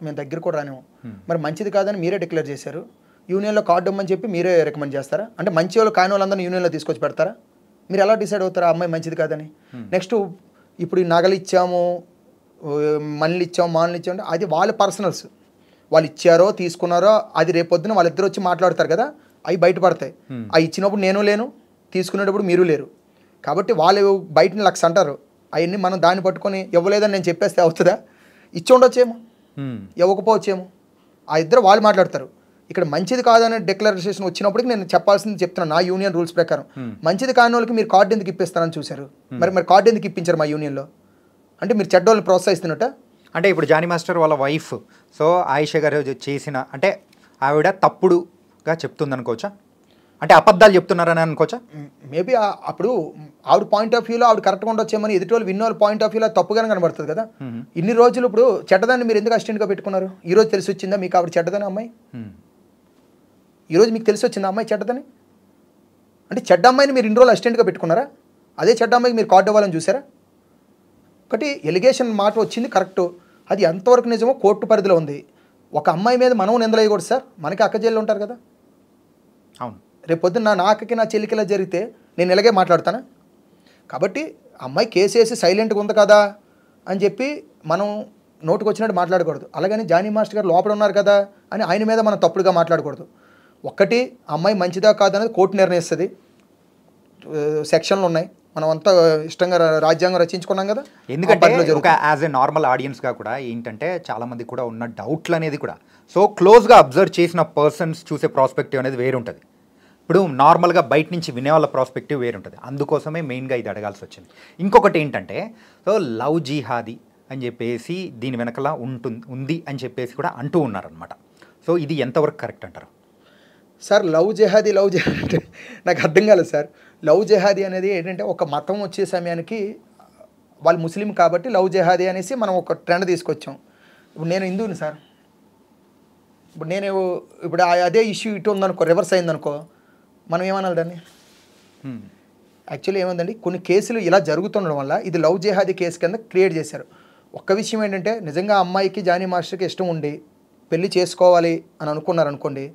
మేము దగ్గర కూడా రానేము. మరి మంచిది కాదని మీరే డిక్లేర్ చేశారు. యూనియన్లో కార్డు ఇవ్వమని చెప్పి మీరే రికమెండ్ చేస్తారా? అంటే మంచి వాళ్ళు కాని వాళ్ళందరినీ యూనియన్లో తీసుకొచ్చి పెడతారా? మీరు ఎలా డిసైడ్ అవుతారా అమ్మాయి మంచిది కాదని? నెక్స్ట్ ఇప్పుడు ఈ నగలు ఇచ్చాము, మళ్ళీ ఇచ్చాము, మానలు ఇచ్చాము, అది వాళ్ళ పర్సనల్స్. వాళ్ళు ఇచ్చారో తీసుకున్నారో అది రేపొద్దున వాళ్ళిద్దరు వచ్చి మాట్లాడతారు కదా, అవి బయటపడతాయి. అవి ఇచ్చినప్పుడు నేను లేను, తీసుకునేటప్పుడు మీరు లేరు. కాబట్టి వాళ్ళు బయటని లక్ష అంటారు. అవన్నీ మనం దాన్ని పట్టుకొని ఇవ్వలేదని నేను చెప్పేస్తే అవుతుందా? ఇచ్చి ఉండొచ్చేమో, ఇవ్వకపోవచ్చేమో. ఆ ఇద్దరు వాళ్ళు మాట్లాడతారు. ఇక్కడ మంచిది కాదనే డిక్లరేషన్ వచ్చినప్పటికి నేను చెప్పాల్సింది చెప్తున్నాను. నా యూనియన్ రూల్స్ ప్రకారం మంచిది కాని వాళ్ళకి మీరు కార్డు ఎందుకు ఇప్పిస్తారని చూశారు. మరి కార్డు ఎందుకు ఇప్పించారు మా యూనియన్లో? అంటే మీరు చెడ్డోళ్ళని ప్రోత్సహిస్తున్నట్ట. అంటే ఇప్పుడు జానీ మాస్టర్ వాళ్ళ వైఫ్ సో ఆయిషా గారు చేసిన అంటే ఆవిడ తప్పుడుగా చెప్తుంది అనుకోవచ్చా? అంటే అబద్ధాలు చెప్తున్నారని అనుకోవచ్చా? మేబీ అప్పుడు ఆవిడ పాయింట్ ఆఫ్ వ్యూలో ఆవిడ కరెక్ట్గా ఉండొచ్చేమని ఎదుటి వాళ్ళు విన్న వాళ్ళ పాయింట్ ఆఫ్ వ్యూలో తప్పుగానే కనబడుతుంది కదా. ఇన్ని రోజులు ఇప్పుడు చెడ్డదాన్ని మీరు ఎందుకు అసిస్టెంట్గా పెట్టుకున్నారు? ఈరోజు తెలిసి వచ్చిందా మీకు ఆవిడ చెడ్డదని అమ్మాయి? ఈరోజు మీకు తెలిసి వచ్చిందా అమ్మాయి చెడ్డదని? అంటే చెడ్డ అమ్మాయిని మీరు ఇన్ని రోజులు అసిస్టెంట్గా పెట్టుకున్నారా? అదే చెడ్డ అమ్మాయికి మీరు కార్డు ఇవ్వాలని చూసారా? ఒకటి ఎలిగేషన్ మాట వచ్చింది కరెక్టు, అది ఎంతవరకు నిజమో కోర్టు పరిధిలో ఉంది. ఒక అమ్మాయి మీద మనం నిందలు వేయకూడదు సార్. మనకి అక్క చెల్లెలు ఉంటారు కదా. అవును, రేపు పొద్దున్న నా అక్కకి నా చెల్లికి ఇలా జరిగితే నేను ఇలాగే మాట్లాడతానా? కాబట్టి అమ్మాయి కేసు వేసి సైలెంట్గా ఉంది కదా అని చెప్పి మనం నోటుకు వచ్చినట్టు మాట్లాడకూడదు. అలాగని జానీ మాస్టర్ గారు లోపల ఉన్నారు కదా అని ఆయన మీద మనం తప్పుడుగా మాట్లాడకూడదు. ఒక్కటి అమ్మాయి మంచిదా కాదనేది కోర్టు నిర్ణయిస్తుంది. సెక్షన్లు ఉన్నాయి, మనం అంతా ఇష్టంగా రాజ్యాంగం రచించుకున్నాం కదా. ఎందుకంటే ఒక యాజ్ ఎ నార్మల్ ఆడియన్స్గా కూడా ఏంటంటే చాలామంది కూడా ఉన్న డౌట్లు అనేది కూడా సో క్లోజ్గా అబ్జర్వ్ చేసిన పర్సన్స్ చూసే ప్రాస్పెక్టివ్ అనేది వేరుంటుంది. ఇప్పుడు నార్మల్గా బయట నుంచి వినే వాళ్ళ ప్రాస్పెక్టివ్ వేరుంటుంది. అందుకోసమే మెయిన్గా ఇది అడగాల్సి వచ్చింది. ఇంకొకటి ఏంటంటే సో లవ్ జిహాదీ అని చెప్పేసి దీని వెనకలా ఉంది అని చెప్పేసి కూడా అంటూ ఉన్నారనమాట. సో ఇది ఎంతవరకు కరెక్ట్ అంటారు సార్? లవ్ జెహాదీ అంటే నాకు అర్థం కాలేదు సార్. లవ్ జెహాదీ అనేది ఏంటంటే ఒక మతం వచ్చే సమయానికి వాళ్ళు ముస్లిం కాబట్టి లవ్ జెహాదీ అనేసి మనం ఒక ట్రెండ్ తీసుకొచ్చాం. ఇప్పుడు నేను హిందువుని సార్. ఇప్పుడు అదే ఇష్యూ ఇటు ఉందనుకో, రివర్స్ అయిందనుకో, మనం ఏమనాలి దాన్ని? యాక్చువల్లీ ఏముందండి, కొన్ని కేసులు ఇలా జరుగుతుండడం వల్ల ఇది లవ్ జెహాదీ కేసు కింద క్రియేట్ చేశారు. ఒక్క విషయం ఏంటంటే నిజంగా అమ్మాయికి జానీ మాస్టర్కి ఇష్టం ఉండి పెళ్లి చేసుకోవాలి అని అనుకున్నారనుకోండి,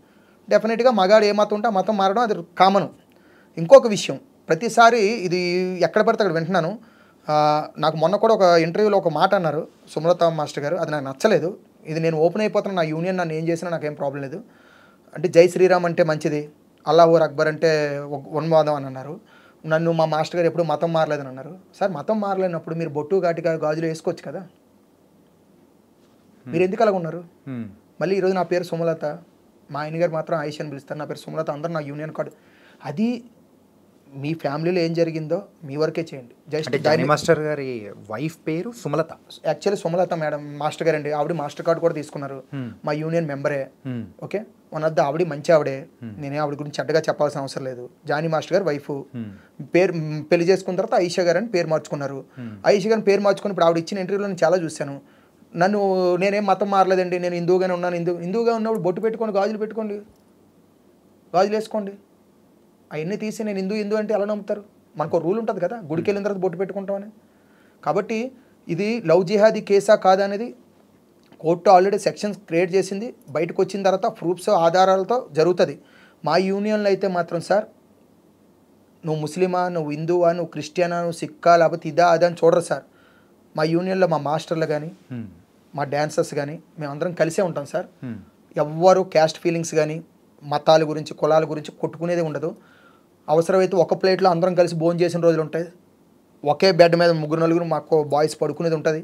డెఫినెట్గా మగాడు ఏ మతం ఉంటే ఆ మతం మారడం అది కామన్. ఇంకొక విషయం, ప్రతిసారి ఇది ఎక్కడ పడితే అక్కడ వింటున్నాను. నాకు మొన్న కూడా ఒక ఇంటర్వ్యూలో ఒక మాట అన్నారు సుమలత మాస్టర్ గారు, అది నాకు నచ్చలేదు. ఇది నేను ఓపెన్ అయిపోతాను, నా యూనియన్ నన్ను ఏం చేసినా నాకేం ప్రాబ్లం లేదు. అంటే జై శ్రీరామ్ అంటే మంచిది, అల్లాహు అక్బర్ అంటే ఉన్మాదం అని అన్నారు. నన్ను మా మాస్టర్ గారు ఎప్పుడు మతం మారలేదని అన్నారు. సార్ మతం మారలేనప్పుడు మీరు బొట్టు ఘాటిగా గాజులు వేసుకోవచ్చు కదా, మీరు ఎందుకు అలాగ ఉన్నారు? మళ్ళీ ఈరోజు నా పేరు సుమలత, మా ఆయన గారు మాత్రం ఆయిషా అని పిలుస్తారు, నా పేరు సుమలత, అందరూ నా యూనియన్ కార్డు. అది మీ ఫ్యామిలీలో ఏం జరిగిందో మీ వరకే చేయండి. జస్ట్ జానీ మాస్టర్ గారి వైఫ్ పేరు Sumalatha. Actually Sumalatha madam master గారు అండి. ఆవిడ మాస్టర్ కార్డు కూడా తీసుకున్నారు, మా యూనియన్ మెంబరే. ఓకే, వన్ ఆఫ్ ద ఆవిడ మంచి ఆవిడే, నేనే ఆవిడ గురించి చెడ్డగా చెప్పాల్సిన అవసరం లేదు. జానీ మాస్టర్ గారు వైఫ్ పేరు పెళ్లి చేసుకున్న తర్వాత ఆయిషా గారు అని పేరు మార్చుకున్నారు. ఆయిషా గారిని పేరు మార్చుకుని ఇప్పుడు ఆవిడ ఇచ్చిన ఇంటర్వ్యూలో నేను చాలా చూశాను. నేనేం మతం మారలేదండి, నేను హిందువుగానే ఉన్నాను. హిందువుగా ఉన్నప్పుడు బొట్టు పెట్టుకోండి, గాజులు పెట్టుకోండి, గాజులు వేసుకోండి. అవన్నీ తీసి నేను హిందూ అంటే ఎలా నమ్ముతారు? మనకు రూల్ ఉంటుంది కదా, గుడికి వెళ్ళిన తర్వాత బొట్టు పెట్టుకుంటామని. కాబట్టి ఇది లవ్ జిహాదీ కేసా కాదా అనేది కోర్టు ఆల్రెడీ సెక్షన్స్ క్రియేట్ చేసింది. బయటకు వచ్చిన తర్వాత ప్రూఫ్స్ ఆధారాలతో జరుగుతుంది. మా యూనియన్లో అయితే మాత్రం సార్, నువ్వు ముస్లిమా, నువ్వు హిందువా, నువ్వు క్రిస్టియనా, నువ్వు సిక్కా, లేకపోతే ఇదా అదా అని చూడరు సార్. మా యూనియన్లో మా మాస్టర్లు కానీ మా డాన్సర్స్ కానీ మేమందరం కలిసే ఉంటాం సార్. ఎవ్వరు క్యాస్ట్ ఫీలింగ్స్ కానీ మతాల గురించి కులాల గురించి కొట్టుకునేది ఉండదు. అవసరమైతే ఒక ప్లేట్లో అందరం కలిసి భోజనం చేసిన రోజులు ఉంటాయి. ఒకే బెడ్ మీద ముగ్గురు నలుగురు మాకు బాయ్స్ పడుకునేది ఉంటుంది.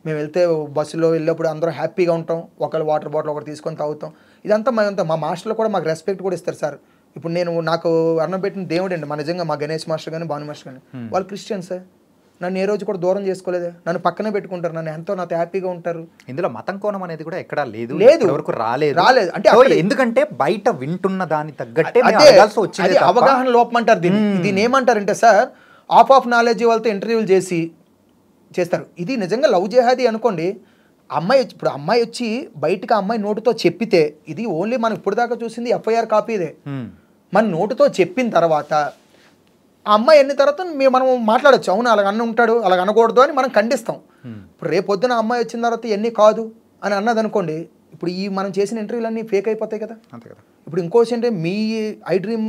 మేము వెళ్తే బస్సులో వెళ్ళేప్పుడు అందరం హ్యాపీగా ఉంటాం. ఒకళ్ళు వాటర్ బాటిల్ ఒకటి తీసుకొని తాగుతాం. ఇదంతా మా మాస్టర్లు కూడా మాకు రెస్పెక్ట్ కూడా ఇస్తారు సార్. ఇప్పుడు నాకు అన్నం పెట్టిన దేవుడు అండి మా నిజంగా మా గణేష్ మాస్టర్ కానీ భాను మాస్టర్ కానీ వాళ్ళు క్రిస్టియన్స్. నన్ను ఏ రోజు కూడా దూరం చేసుకోలేదు, నన్ను పక్కనే పెట్టుకుంటారు, నన్ను ఎంతో నాతో హ్యాపీగా ఉంటారు. ఇందులో మతం కోణం అనేది కూడా ఎక్కడా లేదు, వరకు రాలేదు. అంటే ఎందుకంటే బయట వింటున్న దాని తగ్గట్టే అవగాహన లోపం అంటారు దీన్ని. దీన్ని ఏమంటారంటే సార్, ఆఫ్ నాలెడ్జ్ వాళ్ళతో ఇంటర్వ్యూలు చేసి చేస్తారు. ఇది నిజంగా లవ్ జెహాదీ అనుకోండి, ఇప్పుడు అమ్మాయి వచ్చి బయటకు ఆ అమ్మాయి నోటుతో చెప్పితే, ఇది ఓన్లీ మనం ఇప్పుడు దాకా చూసింది ఎఫ్ఐఆర్ కాపీదే. మన నోటుతో చెప్పిన తర్వాత ఆ అమ్మాయి ఎన్ని తర్వాత మనం మాట్లాడచ్చు, అవును అలాగ అన్న ఉంటాడు, అలాగ అనకూడదు అని మనం ఖండిస్తాం. ఇప్పుడు రేపు పొద్దున అమ్మాయి వచ్చిన తర్వాత ఎన్ని కాదు అని అన్నది అనుకోండి, ఇప్పుడు ఈ మనం చేసిన ఇంటర్వ్యూలన్నీ ఫేక్ అయిపోతాయి కదా. అంతే కదా. ఇప్పుడు ఇంకోటి ఏంటంటే, me I dream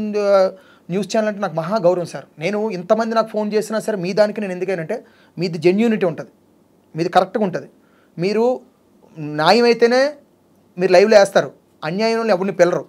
news channel అంటే నాకు మహా గౌరవం సార్. నేను ఇంతమంది నాకు ఫోన్ చేసినా సరే మీ దానికి నేను ఎందుకైనంటే, మీది జెన్యూనిటీ ఉంటుంది, మీది కరెక్ట్గా ఉంటుంది. మీరు న్యాయం అయితేనే మీరు లైవ్లో వేస్తారు, అన్యాయంలో ఎవరిని పిల్లరు.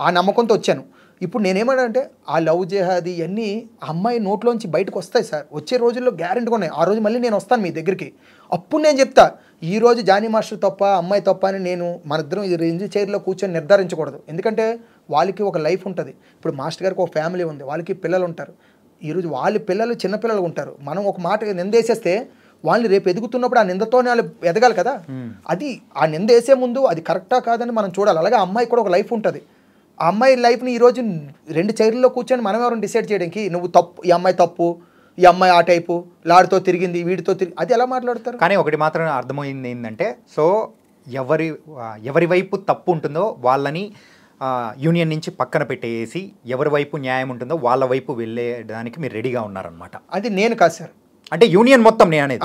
ఆ నమ్మకంతో వచ్చాను. ఇప్పుడు నేనేమంటే, ఆ లవ్ జెహాదీ అన్నీ అమ్మాయి నోట్లోంచి బయటకు వస్తాయి సార్, వచ్చే రోజుల్లో గ్యారెంటీగా ఉన్నాయి. ఆ రోజు మళ్ళీ నేను వస్తాను మీ దగ్గరికి, అప్పుడు నేను చెప్తా ఈ రోజు జానీ మాస్టర్ తప్ప అమ్మాయి తప్ప అని. నేను మన ఇద్దరం ఈ రేంజ్ చైర్లో కూర్చొని నిర్ధారించకూడదు, ఎందుకంటే వాళ్ళకి ఒక లైఫ్ ఉంటుంది. ఇప్పుడు మాస్టర్ గారికి ఒక ఫ్యామిలీ ఉంది, వాళ్ళకి పిల్లలు ఉంటారు. ఈరోజు వాళ్ళ పిల్లలు చిన్నపిల్లలు ఉంటారు. మనం ఒక మాట నిందేసేస్తే వాళ్ళని రేపు ఎదుగుతున్నప్పుడు ఆ నిందతోనే వాళ్ళు ఎదగాలి కదా. అది ఆ నింద వేసే ముందు అది కరెక్టా కాదని మనం చూడాలి. అలాగే అమ్మాయి కూడా ఒక లైఫ్ ఉంటుంది. ఆ అమ్మాయి లైఫ్ని ఈరోజు రెండు చైర్లలో కూర్చొని మనం ఎవరైనా డిసైడ్ చేయడానికి, నువ్వు తప్పు, ఈ అమ్మాయి తప్పు, ఈ అమ్మాయి ఆ టైపు, లాడితో తిరిగింది, వీడితో తిరిగి, అది ఎలా మాట్లాడతారు? కానీ ఒకటి మాత్రం అర్థమైంది ఏంటంటే, సో ఎవరి వైపు తప్పు ఉంటుందో వాళ్ళని యూనియన్ నుంచి పక్కన పెట్టేసి, ఎవరి వైపు న్యాయం ఉంటుందో వాళ్ళ వైపు వెళ్ళేదానికి మీరు రెడీగా ఉన్నారనమాట. అది నేను కాదు సార్, అంటే యూనియన్ మొత్తం నేను అనేది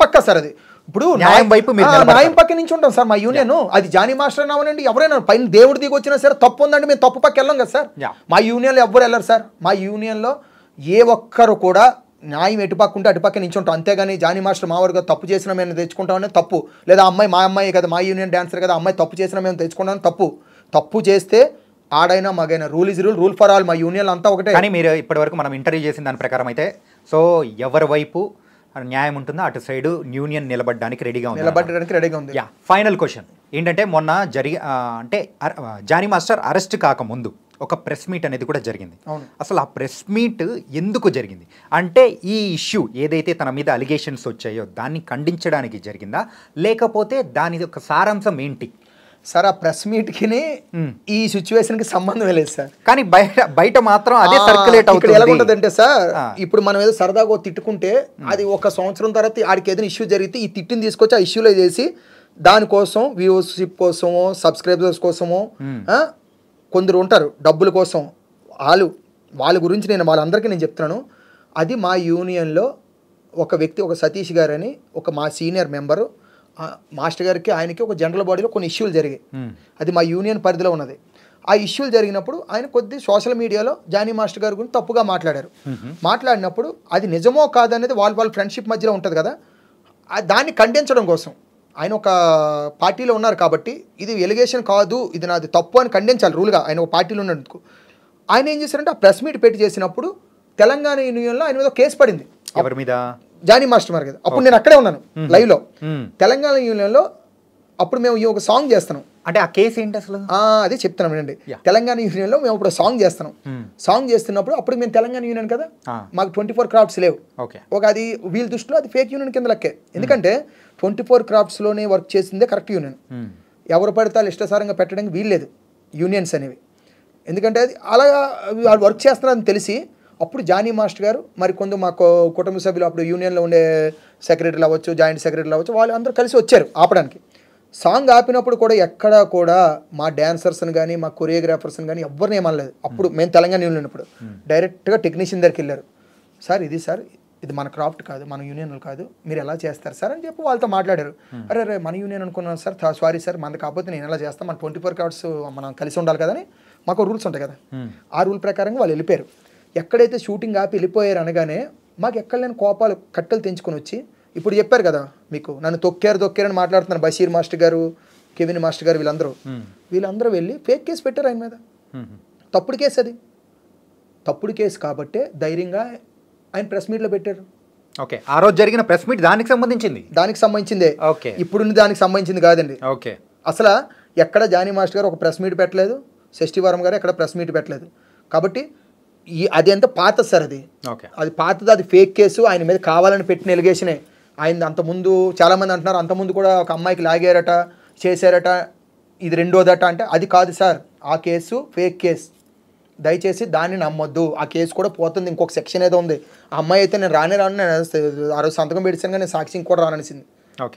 పక్క సార్. అది ఇప్పుడు న్యాయం వైపు న్యాయం పక్క నుంచి ఉంటాం సార్ మా యూనియన్. అది జానీ మాస్టర్ అవ్వనండి, ఎవరైనా పైన దేవుడి దిగి వచ్చినా సరే తప్పు ఉందండి, మేము తప్పు పక్క వెళ్ళాం కదా సార్. మా యూనియన్లో ఎవ్వరు వెళ్ళరు సార్. మా యూనియన్లో ఏ ఒక్కరు కూడా న్యాయం ఎటుపక్క ఉంటే అటుపక్క నుంచి ఉంటాం. అంతేగాని జానీ మాస్టర్ మా వరకు తప్పు చేసినా మేము తెచ్చుకుంటామని తప్పు, లేదా అమ్మాయి మా అమ్మాయి కదా, మా యూనియన్ డాన్సర్ కదా, అమ్మాయి తప్పు చేసినా మేము తెచ్చుకుంటామని తప్పు. తప్పు చేస్తే ఆడైనా మగైనా rule is rule, rule for all. మా యూనియన్ అంతా ఒకటే. కానీ మీరు ఇప్పటివరకు మనం ఇంటర్వ్యూ చేసిన దాని ప్రకారం అయితే, సో ఎవరి వైపు న్యాయం ఉంటుందో అటు సైడ్ యూనియన్ నిలబడడానికి రెడీగా ఉంది. ఫైనల్ క్వశ్చన్ ఏంటంటే, మొన్న అంటే జానీ మాస్టర్ అరెస్ట్ కాకముందు ఒక ప్రెస్ మీట్ అనేది కూడా జరిగింది. అసలు ఆ ప్రెస్ మీట్ ఎందుకు జరిగింది అంటే, ఈ ఇష్యూ ఏదైతే తన మీద అలిగేషన్స్ వచ్చాయో దాన్ని ఖండించడానికి జరిగిందా, లేకపోతే దాని యొక్క సారాంశం ఏంటి? సార్ ఆ ప్రెస్ మీట్కి ఈ సిచ్యువేషన్కి సంబంధం లేదు సార్. కానీ బయట మాత్రం అదే సర్క్యులేట్ అవుతుంది. ఎలా ఉంటుందంటే సార్, ఇప్పుడు మనం ఏదో సరదాగా తిట్టుకుంటే అది ఒక సంవత్సరం తర్వాత ఆడికి ఏదైనా ఇష్యూ జరిగితే ఈ తిట్టిని తీసుకొచ్చి ఆ ఇష్యూలో చేసి దానికోసం వ్యూవర్షిప్ కోసమో సబ్స్క్రైబర్స్ కోసమో కొందరు ఉంటారు డబ్బుల కోసం, వాళ్ళ గురించి నేను వాళ్ళందరికీ నేను చెప్తున్నాను. అది మా యూనియన్లో ఒక వ్యక్తి, ఒక సతీష్ గారు అని ఒక మా సీనియర్ మెంబరు, మాస్టర్ గారికి ఆయనకి ఒక జనరల్ బాడీలో కొన్ని ఇష్యూలు జరిగాయి. అది మా యూనియన్ పరిధిలో ఉన్నది. ఆ ఇష్యూలు జరిగినప్పుడు ఆయన కొద్ది సోషల్ మీడియాలో జానీ మాస్టర్ గారి గురించి తప్పుగా మాట్లాడారు. మాట్లాడినప్పుడు అది నిజమో కాదనేది వాళ్ళ ఫ్రెండ్షిప్ మధ్యలో ఉంటుంది కదా, దాన్ని ఖండించడం కోసం ఆయన ఒక పార్టీలో ఉన్నారు కాబట్టి ఇది ఎలిగేషన్ కాదు, ఇది నాది తప్పు అని ఖండించాలి రూల్గా. ఆయన ఒక పార్టీలో ఉన్నందుకు ఆయన ఏం చేశారంటే, ఆ ప్రెస్ మీట్ పెట్టి చేసినప్పుడు తెలంగాణ యూనియన్లో ఆయన మీద కేసు పడింది. ఎవరి మీద? జానీ మాస్టర్ మరి కదా. అప్పుడు నేను అక్కడే ఉన్నాను లైవ్లో. తెలంగాణ యూనియన్లో అప్పుడు మేము ఈ ఒక సాంగ్ చేస్తున్నాం. అంటే ఆ కేసు ఏంటి అసలు? అదే చెప్తున్నాం అండి. తెలంగాణ యూనియన్లో మేము ఇప్పుడు సాంగ్ చేస్తున్నాం. సాంగ్ చేస్తున్నప్పుడు అప్పుడు మేము తెలంగాణ యూనియన్ కదా, మాకు 24 క్రాఫ్ట్స్ లేవు. ఒక అది వీళ్ళ దృష్టిలో అది ఫేక్ యూనియన్ కింద లెక్కే. ఎందుకంటే 24 క్రాఫ్ట్స్లోనే వర్క్ చేసిందే కరెక్ట్ యూనియన్. ఎవరు పడితే వాళ్ళు ఇష్టసారంగా పెట్టడానికి వీల్లేదు యూనియన్స్ అనేవి. ఎందుకంటే అది అలాగా వాళ్ళు వర్క్ చేస్తున్నారని తెలిసి అప్పుడు జానీ మాస్టర్ గారు మరి కొందరు మా కుటుంబ సభ్యులు, అప్పుడు యూనియన్లో ఉండే సెక్రటరీలు అవ్వచ్చు, జాయింట్ సెక్రటరీలు అవ్వచ్చు, వాళ్ళు అందరూ కలిసి వచ్చారు ఆపడానికి. సాంగ్ ఆపినప్పుడు కూడా ఎక్కడా కూడా మా డాన్సర్స్ని కానీ మా కొరియోగ్రాఫర్స్ని కానీ ఎవరిని ఏమనలేదు. అప్పుడు మేము తెలంగాణ యూనియన్ ఉన్నప్పుడు డైరెక్ట్గా టెక్నీషియన్ దగ్గరికి వెళ్ళారు. సార్ ఇది మన క్రాఫ్ట్ కాదు, మన యూనియన్ కాదు, మీరు ఎలా చేస్తారు సార్ అని చెప్పి వాళ్ళతో మాట్లాడారు. అరే మన యూనియన్ అనుకున్నాను సార్, సారీ సార్, మనది కాకపోతే నేను ఎలా చేస్తాను, మన 24 క్రాఫ్ట్స్ మనం కలిసి ఉండాలి కదా అని మాకు రూల్స్ ఉంటాయి కదా. ఆ రూల్ ప్రకారంగా వాళ్ళు వెళ్ళిపోయారు. ఎక్కడైతే షూటింగ్ ఆపి వెళ్ళిపోయారు అనగానే మాకు ఎక్కడ లేని కోపాలు కట్టెలు తెంచుకొని వచ్చి, ఇప్పుడు చెప్పారు కదా మీకు, నన్ను తొక్కారని మాట్లాడుతున్నారు బషీర్ మాస్టర్ గారు, కెవిన్ మాస్టర్ గారు, వీళ్ళందరూ వెళ్ళి ఫేక్ కేసు పెట్టారు ఆయన మీద. తప్పుడు కేసు, అది తప్పుడు కేసు కాబట్టే ధైర్యంగా ఆయన ప్రెస్ మీట్లో పెట్టారు. ఓకే, ఆ రోజు జరిగిన ప్రెస్ మీట్ దానికి సంబంధించిందే. ఓకే, ఇప్పుడు దానికి సంబంధించింది కాదండి. ఓకే, అసలు ఎక్కడ జానీ మాస్టర్ గారు ఒక ప్రెస్ మీట్ పెట్టలేదు, శశివరం గారు ఎక్కడ ప్రెస్ మీట్ పెట్టలేదు. కాబట్టి అది ఎంత పాత సార్, అది పాతది, అది ఫేక్ కేసు. ఆయన మీద కావాలని పెట్టిన ఎలిగేషనే. ఆయన అంతకుముందు చాలామంది అంటున్నారు, అంతకుముందు కూడా ఒక అమ్మాయికి లాగారట, చేశారట, ఇది రెండోదట. అంటే అది కాదు సార్, ఆ కేసు ఫేక్ కేసు. దయచేసి దాన్ని నమ్మొద్దు, ఆ కేసు కూడా పోతుంది, ఇంకొక సెక్షన్ ఏదో ఉంది. ఆ అమ్మాయి అయితే నేను రాను నేను ఆ రోజు సంతకం పెడిచాను కానీ నేను సాక్షి కూడా రాననిసింది.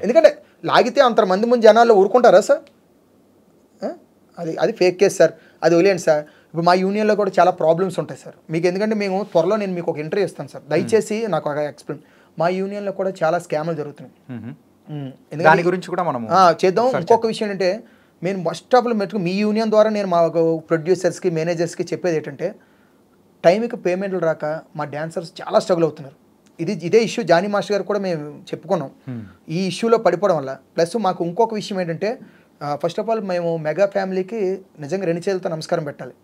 ఎందుకంటే లాగితే అంతమంది ముందు జనాల్లో ఊరుకుంటారా సార్? అది ఫేక్ కేసు సార్, అది వదిలేండి సార్. ఇప్పుడు మా యూనియన్లో కూడా చాలా ప్రాబ్లమ్స్ ఉంటాయి సార్ మీకు. ఎందుకంటే మేము త్వరలో నేను మీకు ఒక ఇంటర్వ్యూ ఇస్తాను సార్, దయచేసి నాకు ఒక ఎక్స్ప్లెయిన్. మా యూనియన్లో కూడా చాలా స్కామ్లు జరుగుతున్నాయి, దాని గురించి కూడా మనం చేద్దాం. ఇంకొక విషయం ఏంటంటే నేను ఫస్ట్ ఆఫ్ ఆల్ మెట్టుకు మీ యూనియన్ ద్వారా నేను మా ప్రొడ్యూసర్స్కి మేనేజర్స్కి చెప్పేది ఏంటంటే టైంకి పేమెంట్లు రాక మా డాన్సర్స్ చాలా స్ట్రగుల్ అవుతున్నారు. ఇదే ఇష్యూ జానీ మాస్టర్ గారు కూడా మేము చెప్పుకున్నాం. ఈ ఇష్యూలో పడిపోవడం వల్ల ప్లస్ మాకు ఇంకొక విషయం ఏంటంటే ఫస్ట్ ఆఫ్ ఆల్ మేము మెగా ఫ్యామిలీకి నిజంగా 2 చేతులతో నమస్కారం పెట్టాలి.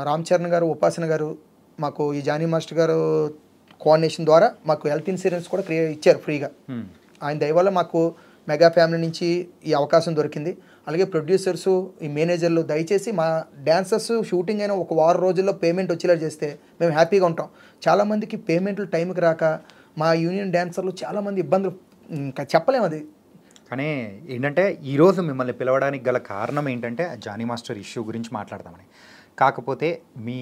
రామ్ చరణ్ గారు, ఉపాసన గారు మాకు ఈ జానీ మాస్టర్ గారు కోఆర్డినేషన్ ద్వారా మాకు హెల్త్ ఇన్సూరెన్స్ కూడా ఇచ్చారు ఫ్రీగా. ఆయన దయ వల్ల మాకు మెగా ఫ్యామిలీ నుంచి ఈ అవకాశం దొరికింది. అలాగే ప్రొడ్యూసర్సు, ఈ మేనేజర్లు దయచేసి మా డాన్సర్స్ షూటింగ్ అయిన ఒక వారం రోజుల్లో పేమెంట్ వచ్చేలా చేస్తే మేము హ్యాపీగా ఉంటాం. చాలామందికి పేమెంట్లు టైంకి రాక మా యూనియన్ డాన్సర్లు చాలామంది ఇబ్బందులు ఇంకా చెప్పలేము. అది కానీ ఏంటంటే ఈరోజు మిమ్మల్ని పిలవడానికి గల కారణం ఏంటంటే జానీ మాస్టర్ ఇష్యూ గురించి మాట్లాడదామని. కాకపోతే మీ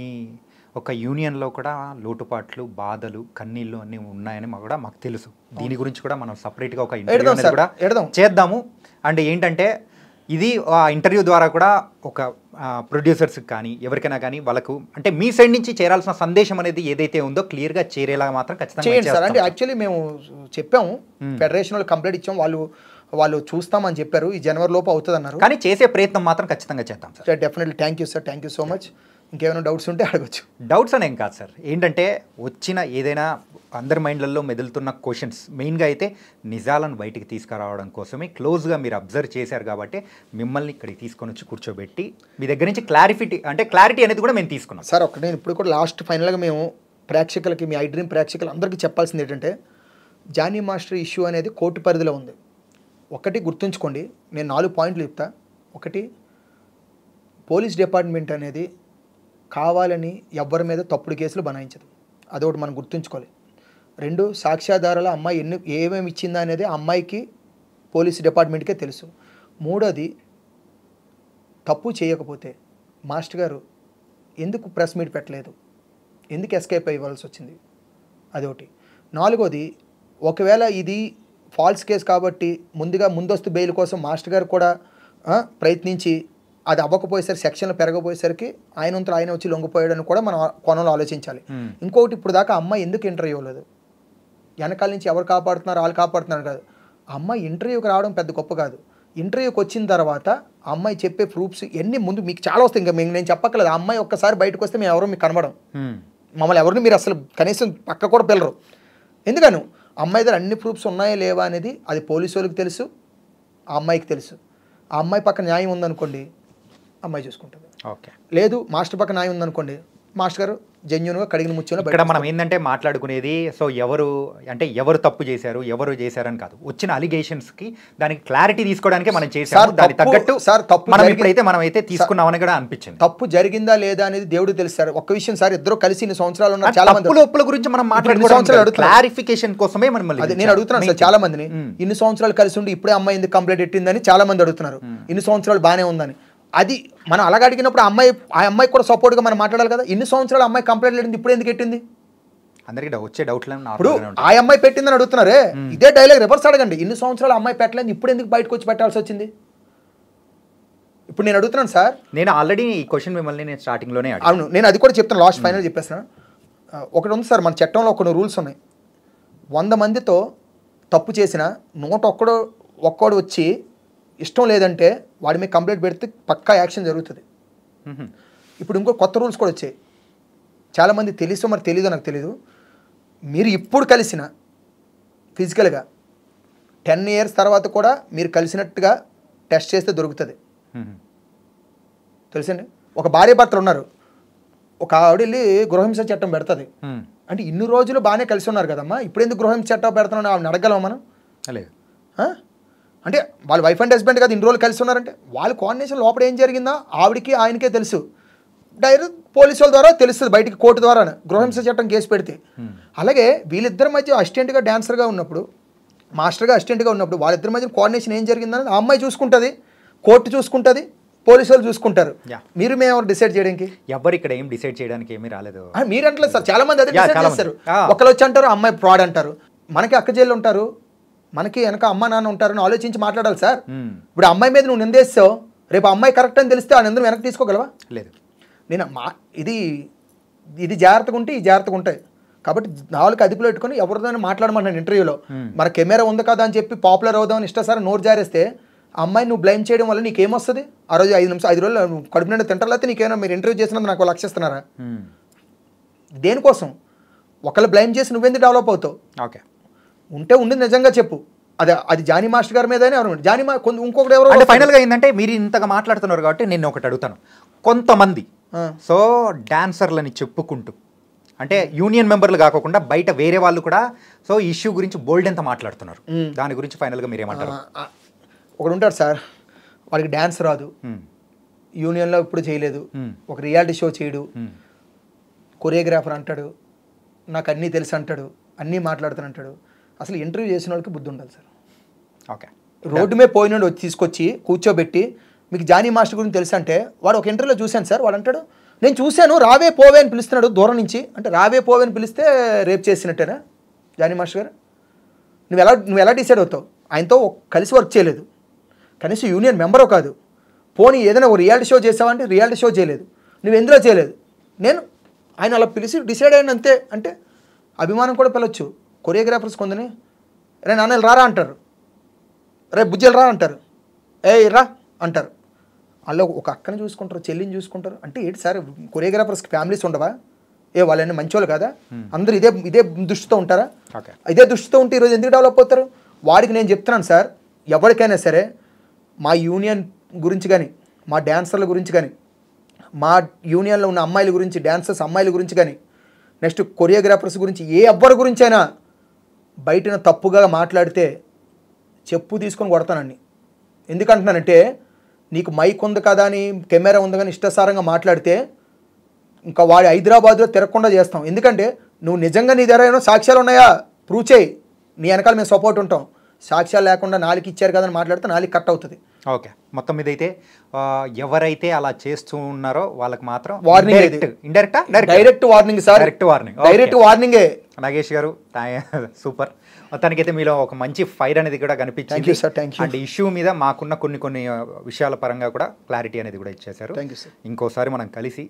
ఒక యూనియన్లో కూడా లోటుపాట్లు, బాధలు, కన్నీళ్ళు అన్నీ ఉన్నాయని మాకు తెలుసు. దీని గురించి కూడా మనం సపరేట్గా ఒక ఇంటర్వ్యూ అనేది కూడా చేద్దాము. అండ్ ఏంటంటే ఇది ఆ ఇంటర్వ్యూ ద్వారా కూడా ఒక ప్రొడ్యూసర్స్కి కానీ ఎవరికైనా కానీ వాళ్ళకు అంటే మీ సైడ్ నుంచి చేరాల్సిన సందేశం అనేది ఏదైతే ఉందో క్లియర్గా చేరేలా మాత్రం ఖచ్చితంగా చేయండి సార్. అంటే యాక్చువల్లీ మేము చెప్పాము, ఫెడరేషన్ వాళ్ళు కంప్లైంట్ ఇచ్చాము, వాళ్ళు చూస్తామని చెప్పారు, ఈ జనవరి లోపు అవుతుంది అన్నారు. కానీ చేసే ప్రయత్నం మాత్రం ఖచ్చితంగా చేద్దాం sir. Definitely. Thank you sir, thank you so much. ఇంకేమైనా డౌట్స్ ఉంటే అడగచ్చు. డౌట్స్ అనేం కాదు సార్, ఏంటంటే వచ్చిన ఏదైనా అందరి మైండ్లలో మెదులుతున్న క్వశ్చన్స్ మెయిన్గా అయితే నిజాలను బయటికి తీసుకురావడం కోసమే క్లోజ్గా మీరు అబ్జర్వ్ చేశారు కాబట్టి మిమ్మల్ని ఇక్కడికి తీసుకొని వచ్చి కూర్చోబెట్టి మీ దగ్గర నుంచి క్లారిటీ అనేది కూడా మేము తీసుకున్నాం సార్. ఒకటి నేను ఇప్పుడు కూడా లాస్ట్ ఫైనల్గా మేము ప్రేక్షకులకి, మీ ఐ డ్రీమ్ ప్రేక్షకులు అందరికీ చెప్పాల్సింది ఏంటంటే జానీ మాస్టర్ ఇష్యూ అనేది కోర్టు పరిధిలో ఉంది. ఒకటి గుర్తుంచుకోండి, నేను 4 పాయింట్లు చెప్తా. ఒకటి, పోలీస్ డిపార్ట్మెంట్ అనేది కావాలని ఎవ్వరి మీద తప్పుడు కేసులు బనాయించదు, అదొకటి మనం గుర్తుంచుకోవాలి. 2, సాక్ష్యాధారాల అమ్మాయి ఏమేమి ఇచ్చిందా అనేది ఆ అమ్మాయికి పోలీస్ డిపార్ట్మెంట్కే తెలుసు. 3, తప్పు చేయకపోతే మాస్టర్ గారు ఎందుకు ప్రెస్ మీట్ పెట్టలేదు, ఎందుకు ఎస్కేప్ అయ్యవలసి వచ్చింది, అదొకటి. 4, ఒకవేళ ఇది ఫాల్స్ కేసు కాబట్టి ముందస్తు బెయిల్ కోసం మాస్టర్ గారు కూడా ప్రయత్నించి అది అవ్వకపోయేసరికి, సెక్షన్లు పెరగపోయేసరికి ఆయన వచ్చి లొంగిపోయాడని కూడా మనం కోణంలో ఆలోచించాలి. ఇంకొకటి, ఇప్పుడు దాకా అమ్మాయి ఎందుకు ఇంటర్వ్యూ లేదు, వెనకాల నుంచి ఎవరు కాపాడుతున్నారు, వాళ్ళు కాపాడుతున్నారు కాదు. అమ్మాయి ఇంటర్వ్యూకి రావడం పెద్ద గొప్ప కాదు. ఇంటర్వ్యూకి వచ్చిన తర్వాత అమ్మాయి చెప్పే ప్రూఫ్స్ ఎన్ని ముందు మీకు చాలా వస్తాయి, ఇంకా నేను చెప్పక్కర్లేదు. ఆ అమ్మాయి ఒక్కసారి బయటకు వస్తే మేము ఎవరు మీకు కనబడం, మమ్మల్ని ఎవరిని మీరు అసలు కనీసం పక్క కూడా పిల్లరు. ఎందుకను అమ్మాయి దగ్గర అన్ని ప్రూఫ్స్ ఉన్నాయా లేవా అనేది అది పోలీసు వాళ్ళకి తెలుసు, ఆ అమ్మాయికి తెలుసు. ఆ అమ్మాయి పక్క న్యాయం ఉందనుకోండి, అమ్మాయి చూసుకుంటుంది. ఓకే, లేదు మాస్టర్ పక్క న్యాయం ఉందనుకోండి, మాస్టర్ గారు జెన్యూన్గా కడిగిన ముచ్చున. ఇక్కడ మనం ఏంటంటే మాట్లాడుకునేది సో ఎవరు తప్పు చేశారు, ఎవరు చేశారని కాదు, వచ్చిన అలిగేషన్స్కి దానికి క్లారిటీ తీసుకోవడానికి మనం చేసాము. దానికి తగ్గట్టు సార్ తప్పు మనమైతే తీసుకున్నామని కూడా అనిపించింది. తప్పు జరిగిందా లేదా అనేది దేవుడు తెలుసు సార్. ఒక్క విషయం సార్, ఇద్దరు కలిసి ఇన్ని సంవత్సరాలు ఉన్నారు, చాలా మంది ఒప్పుల గురించి మనం మాట్లాడుకోవడం క్లారిఫికేషన్ కోసమే మనం నేను అడుగుతున్నాను సార్ చాలా మందిని, ఇన్ని సంవత్సరాలు కలిసి ఉండి ఇప్పుడే అమ్మాయి ఎందుకు కంప్లైంట్ పెట్టిందని చాలా మంది అడుగుతున్నారు. ఇన్ని సంవత్సరాలు బాగానే ఉందని. అది మనం అలాగ అడిగినప్పుడు ఆ అమ్మాయికి కూడా సపోర్ట్గా మనం మాట్లాడాలి కదా. ఇన్ని సంవత్సరాలు అమ్మాయి కంప్లైంట్ లేదు, ఇప్పుడు ఎందుకు పెట్టింది? అందరికీ వచ్చే డౌట్లు ఇప్పుడు ఆ అమ్మాయి పెట్టిందని అడుగుతున్నారే, ఇదే డైలాగ్ రివర్స్ అడగండి. ఇన్ని సంవత్సరాలు అమ్మాయి పెట్టలేదు, ఇప్పుడు ఎందుకు బయటకు వచ్చి పెట్టాల్సి వచ్చింది? ఇప్పుడు నేను అడుగుతున్నాను సార్. నేను ఆల్రెడీ ఈ క్వశ్చన్ మిమ్మల్ని నేను స్టార్టింగ్లోనే అవును, నేను అది కూడా చెప్తాను, లాస్ట్ ఫైనల్ చెప్పేస్తాను. ఒకటి ఉంది సార్, మన చట్టంలో కొన్ని రూల్స్ ఉన్నాయి. 100 మందితో తప్పు చేసిన 101 వచ్చి ఇష్టం లేదంటే వాడి మీద కంప్లైంట్ పెడితే పక్కా యాక్షన్ జరుగుతుంది. ఇప్పుడు ఇంకో కొత్త రూల్స్ కూడా వచ్చాయి, చాలామంది తెలుసు మరి తెలీదో నాకు తెలీదు. మీరు ఇప్పుడు కలిసిన ఫిజికల్గా 10 years తర్వాత కూడా మీరు కలిసినట్టుగా టెస్ట్ చేస్తే దొరుకుతుంది. తెలుసండి, ఒక భార్య భర్తలు ఉన్నారు, ఒక ఆవిడ వెళ్ళి గృహహింస చట్టం పెడుతుంది. అంటే ఇన్ని రోజులు బాగానే కలిసి ఉన్నారు కదమ్మా, ఇప్పుడు ఎందుకు గృహహింస చట్టం పెడుతున్నాను ఆవిడని అడగలమా మనం? అంటే వాళ్ళు వైఫ్ అండ్ హస్బెండ్ కదా, ఇన్ని రోజులు కలిసి ఉన్నారంటే వాళ్ళ కోఆర్డినేషన్ లోపల ఏం జరిగిందో ఆవిడికి ఆయనకే తెలుసు. డైరెక్ట్ పోలీసుల ద్వారా తెలుస్తుంది బయటికి, కోర్టు ద్వారా గృహహింస చట్టం కేసు పెడితే. అలాగే వీళ్ళిద్దరి మధ్య అసిస్టెంట్గా డాన్సర్గా ఉన్నప్పుడు, మాస్టర్గా అసిస్టెంట్గా ఉన్నప్పుడు వాళ్ళిద్దరి మధ్య కోఆర్డినేషన్ ఏం జరిగిందని ఆ అమ్మాయి చూసుకుంటుంది, కోర్టు చూసుకుంటుంది, పోలీసు వాళ్ళు చూసుకుంటారు. Yeah. మేము డిసైడ్ చేయడానికి ఎవరు ఇక్కడ ఏం డిసైడ్ చేయడానికి ఏమీ రాలేదు. మీరు అంటలేదు సార్, చాలా మంది అదే Yeah, డిసైడ్ చాలా చేస్తారు. మంది. ఒకళ్ళు వచ్చి అంటారు అమ్మాయి ఫ్రాడ్ అంటారు, మనకి అక్క చెల్లి ఉంటారు, మనకి వెనక అమ్మ నాన్న ఉంటారని ఆలోచించి మాట్లాడాలి సార్. ఇప్పుడు అమ్మాయి మీద నువ్వు నిందేస్తావు, రేపు అమ్మాయి కరెక్ట్ అని తెలిస్తే ఆ నిందను వెనక్కి తీసుకోగలవా? లేదు. నేను ఇది జాగ్రత్తగా ఉంటే ఈ జాగ్రత్తగా ఉంటాయి కాబట్టి నాలుగు అదుపులో పెట్టుకొని ఎవరితోనే మాట్లాడమన్నాను ఇంటర్వ్యూలో. మన కెమెరా ఉంది కదా అని చెప్పి పాపులర్ అవుదామని ఇష్టసారి నోరు జారేస్తే ఆ అమ్మాయి నువ్వు బ్లైమ్ చేయడం వల్ల నీకేమొస్తుంది? ఆ రోజు 5 రోజులు కడుపు నిండా తింటారు, లేకపోతే నీకేమైనా మీరు ఇంటర్వ్యూ చేసినందుకు నాకు లక్షిస్తున్నారా? దేనికోసం? ఒకళ్ళు బ్లైమ్ చేసి నువ్వెందుకు డెవలప్ అవుతావు? ఓకే, ఉంటే ఉండి నిజంగా చెప్పు. అది జానీ మాస్టర్ గారి మీదనే ఎవరు జానీ ఇంకొకటి ఎవరు అంటే ఫైనల్గా ఏంటంటే మీరు ఇంతగా మాట్లాడుతున్నారు కాబట్టి నేను ఒకటి అడుగుతాను. కొంతమంది సో డాన్సర్లని చెప్పుకుంటూ అంటే యూనియన్ మెంబర్లు కాకుండా బయట వేరే వాళ్ళు కూడా సో ఇష్యూ గురించి బోల్డ్ ఎంత మాట్లాడుతున్నారు, దాని గురించి ఫైనల్గా మీరు ఏమంటారు? ఒకడు ఉంటాడు సార్, వాడికి డ్యాన్స్ రాదు, యూనియన్లో ఇప్పుడు చేయలేదు, ఒక రియాలిటీ షో చేయడు, కొరియోగ్రాఫర్ అంటాడు, నాకు అన్నీ తెలుసు అంటాడు, అన్నీ మాట్లాడుతాను అంటాడు. అసలు ఇంటర్వ్యూ చేసిన వాళ్ళకి బుద్ధి ఉండాలి సార్. ఓకే, రోడ్డు మీద పోయినాడు తీసుకొచ్చి కూర్చోబెట్టి మీకు జానీ మాస్టర్ గురించి తెలుసు అంటే వాడు ఒక ఇంటర్వ్యూలో చూశాను సార్, వాడు అంటాడు నేను చూశాను రావే పోవే అని పిలుస్తున్నాడు దూరం నుంచి. అంటే రావే పోవే అని పిలిస్తే రేప్ చేసినట్టేనా జానీ మాస్టర్ గారు? నువ్వు ఎలా డిసైడ్ అవుతావు? ఆయనతో కలిసి వర్క్ చేయలేదు, కనీసం యూనియన్ మెంబరో కాదు, పోనీ ఏదైనా ఒక రియాలిటీ షో చేసావంటే రియాలిటీ షో చేయలేదు, నువ్వు ఎందులో చేయలేదు. ఆయన అలా పిలిచి డిసైడ్ అయిన అంతే. అంటే అభిమానం కూడా పిలవచ్చు. కొరియోగ్రాఫర్స్ కొందని రే నాన్నలు రారా అంటారు, రే బుజ్జలు రా అంటారు, రా అంటారు. వాళ్ళు ఒక అక్కని చూసుకుంటారు, చెల్లిని చూసుకుంటారు. అంటే ఏంటి సార్ కొరియోగ్రాఫర్స్కి ఫ్యామిలీస్ ఉండవా? వాళ్ళని మంచోళ్ళు కదా, అందరూ ఇదే దృష్టితో ఉంటారా? ఇదే దృష్టితో ఉంటే ఈరోజు ఎందుకు డెవలప్ అవుతారు? వాడికి నేను చెప్తున్నాను సార్, ఎవరికైనా సరే మా యూనియన్ గురించి కానీ, మా డ్యాన్సర్ల గురించి కానీ, మా యూనియన్లో ఉన్న అమ్మాయిల గురించి, డ్యాన్సర్స్ అమ్మాయిల గురించి కానీ, నెక్స్ట్ కొరియోగ్రాఫర్స్ గురించి ఎవరి గురించి అయినా బయటన తప్పుగా మాట్లాడితే చెప్పు తీసుకొని కొడతానండి. ఎందుకంటున్నానంటే నీకు మైక్ ఉంది కదా అని, కెమెరా ఉంది కానీ ఇష్టసారంగా మాట్లాడితే ఇంకా వాడి హైదరాబాద్లో తిరగకుండా చేస్తాం. ఎందుకంటే నువ్వు నిజంగా నీ దగ్గర ఏమైనా సాక్ష్యాలు ఉన్నాయా ప్రూవ్ చేయి, నీ వెనకాల మేము సపోర్ట్ ఉంటాం. సాక్ష్యాలు లేకుండా నాలుగు ఇచ్చారు కదని మాట్లాడితే నాలుగు కట్ అవుతుంది. ఓకే, మొత్తం మీద అయితే ఎవరైతే అలా చేస్తూ ఉన్నారో వాళ్ళకి మాత్రం warning, direct warning sir, direct వార్నింగే. నాగేష్ గారు సూపర్. మొత్తానికైతే మీలో ఒక మంచి ఫైర్ అనేది కూడా కనిపించింది. అండ్ ఇష్యూ మీద మాకున్న కొన్ని విషయాల పరంగా కూడా క్లారిటీ అనేది కూడా ఇచ్చేశారు. ఇంకోసారి మనం కలిసి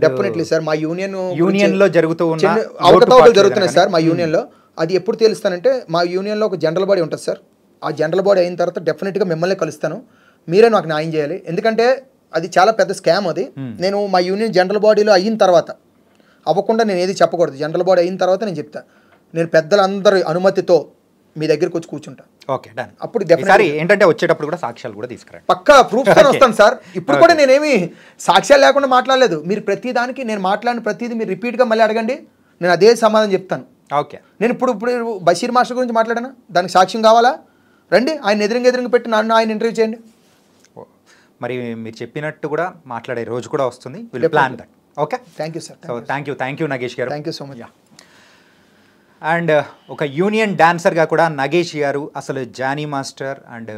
డెఫినెట్లీ సార్ మా యూనియన్ లో జరుగుతూ ఉన్న అవకతవకలు జరుగుతున్నాయి సార్ మా యూనియన్ లో. అది ఎప్పుడు తెలుస్తానంటే మా యూనియన్లో ఒక జనరల్ బాడీ ఉంటుంది సార్, ఆ జనరల్ బాడీ అయిన తర్వాత డెఫినెట్గా మిమ్మల్ని కలుస్తాను, మీరే నాకు న్యాయం చేయాలి. ఎందుకంటే అది చాలా పెద్ద స్కామ్. అది నేను మా యూనియన్ జనరల్ బాడీలో అయిన తర్వాత అవ్వకుండా నేను ఏది చెప్పకూడదు. జనరల్ బాడీ అయిన తర్వాత నేను చెప్తా. నేను పెద్దలందరి అనుమతితో మీ దగ్గరికి వచ్చి కూర్చుంటా. Okay done. అప్పుడు ఏంటంటే వచ్చేటప్పుడు కూడా సాక్ష్యాలు కూడా తీసుకురండి, పక్కా ప్రూఫ్స్ తో వస్తాను సార్. ఇప్పుడు కూడా నేనేమి సాక్ష్యాలు లేకుండా మాట్లాడలేదు. మీరు ప్రతి దానికి నేను మాట్లాడిన ప్రతిదీ మీరు రిపీట్గా మళ్ళీ అడగండి, నేను అదే సమాధానం చెప్తాను. ఓకే, నేను ఇప్పుడు బషీర్ మాస్టర్ గురించి మాట్లాడాను, దానికి సాక్ష్యం కావాలా? రండి, ఆయన ఎదురుగా పెట్టి నన్ను ఆయన ఇంటర్వ్యూ చేయండి. మరి మీరు చెప్పినట్టు కూడా మాట్లాడే రోజు కూడా వస్తుంది. Will plan that. Okay, thank you sir. So thank you Nagesh గారు. Thank you so much. And ఒక యూనియన్ డాన్సర్గా కూడా నాగేష్ గారు అసలు జానీ మాస్టర్ అండ్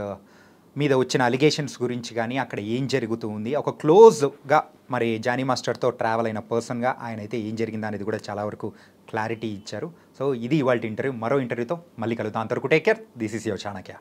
మీద వచ్చిన అలిగేషన్స్ గురించి కానీ అక్కడ ఏం జరుగుతూ ఉంది, ఒక క్లోజ్గా మరి జానీ మాస్టర్తో ట్రావెల్ అయిన పర్సన్గా ఆయన అయితే ఏం జరిగిందా అనేది కూడా చాలా వరకు క్లారిటీ ఇచ్చారు. సో ఇది ఇవాళ ఇంటర్వ్యూ. మరో ఇంటర్వ్యూతో మళ్ళీ కలుద్దాం. అంతవరకు take care. This is your Chanakya.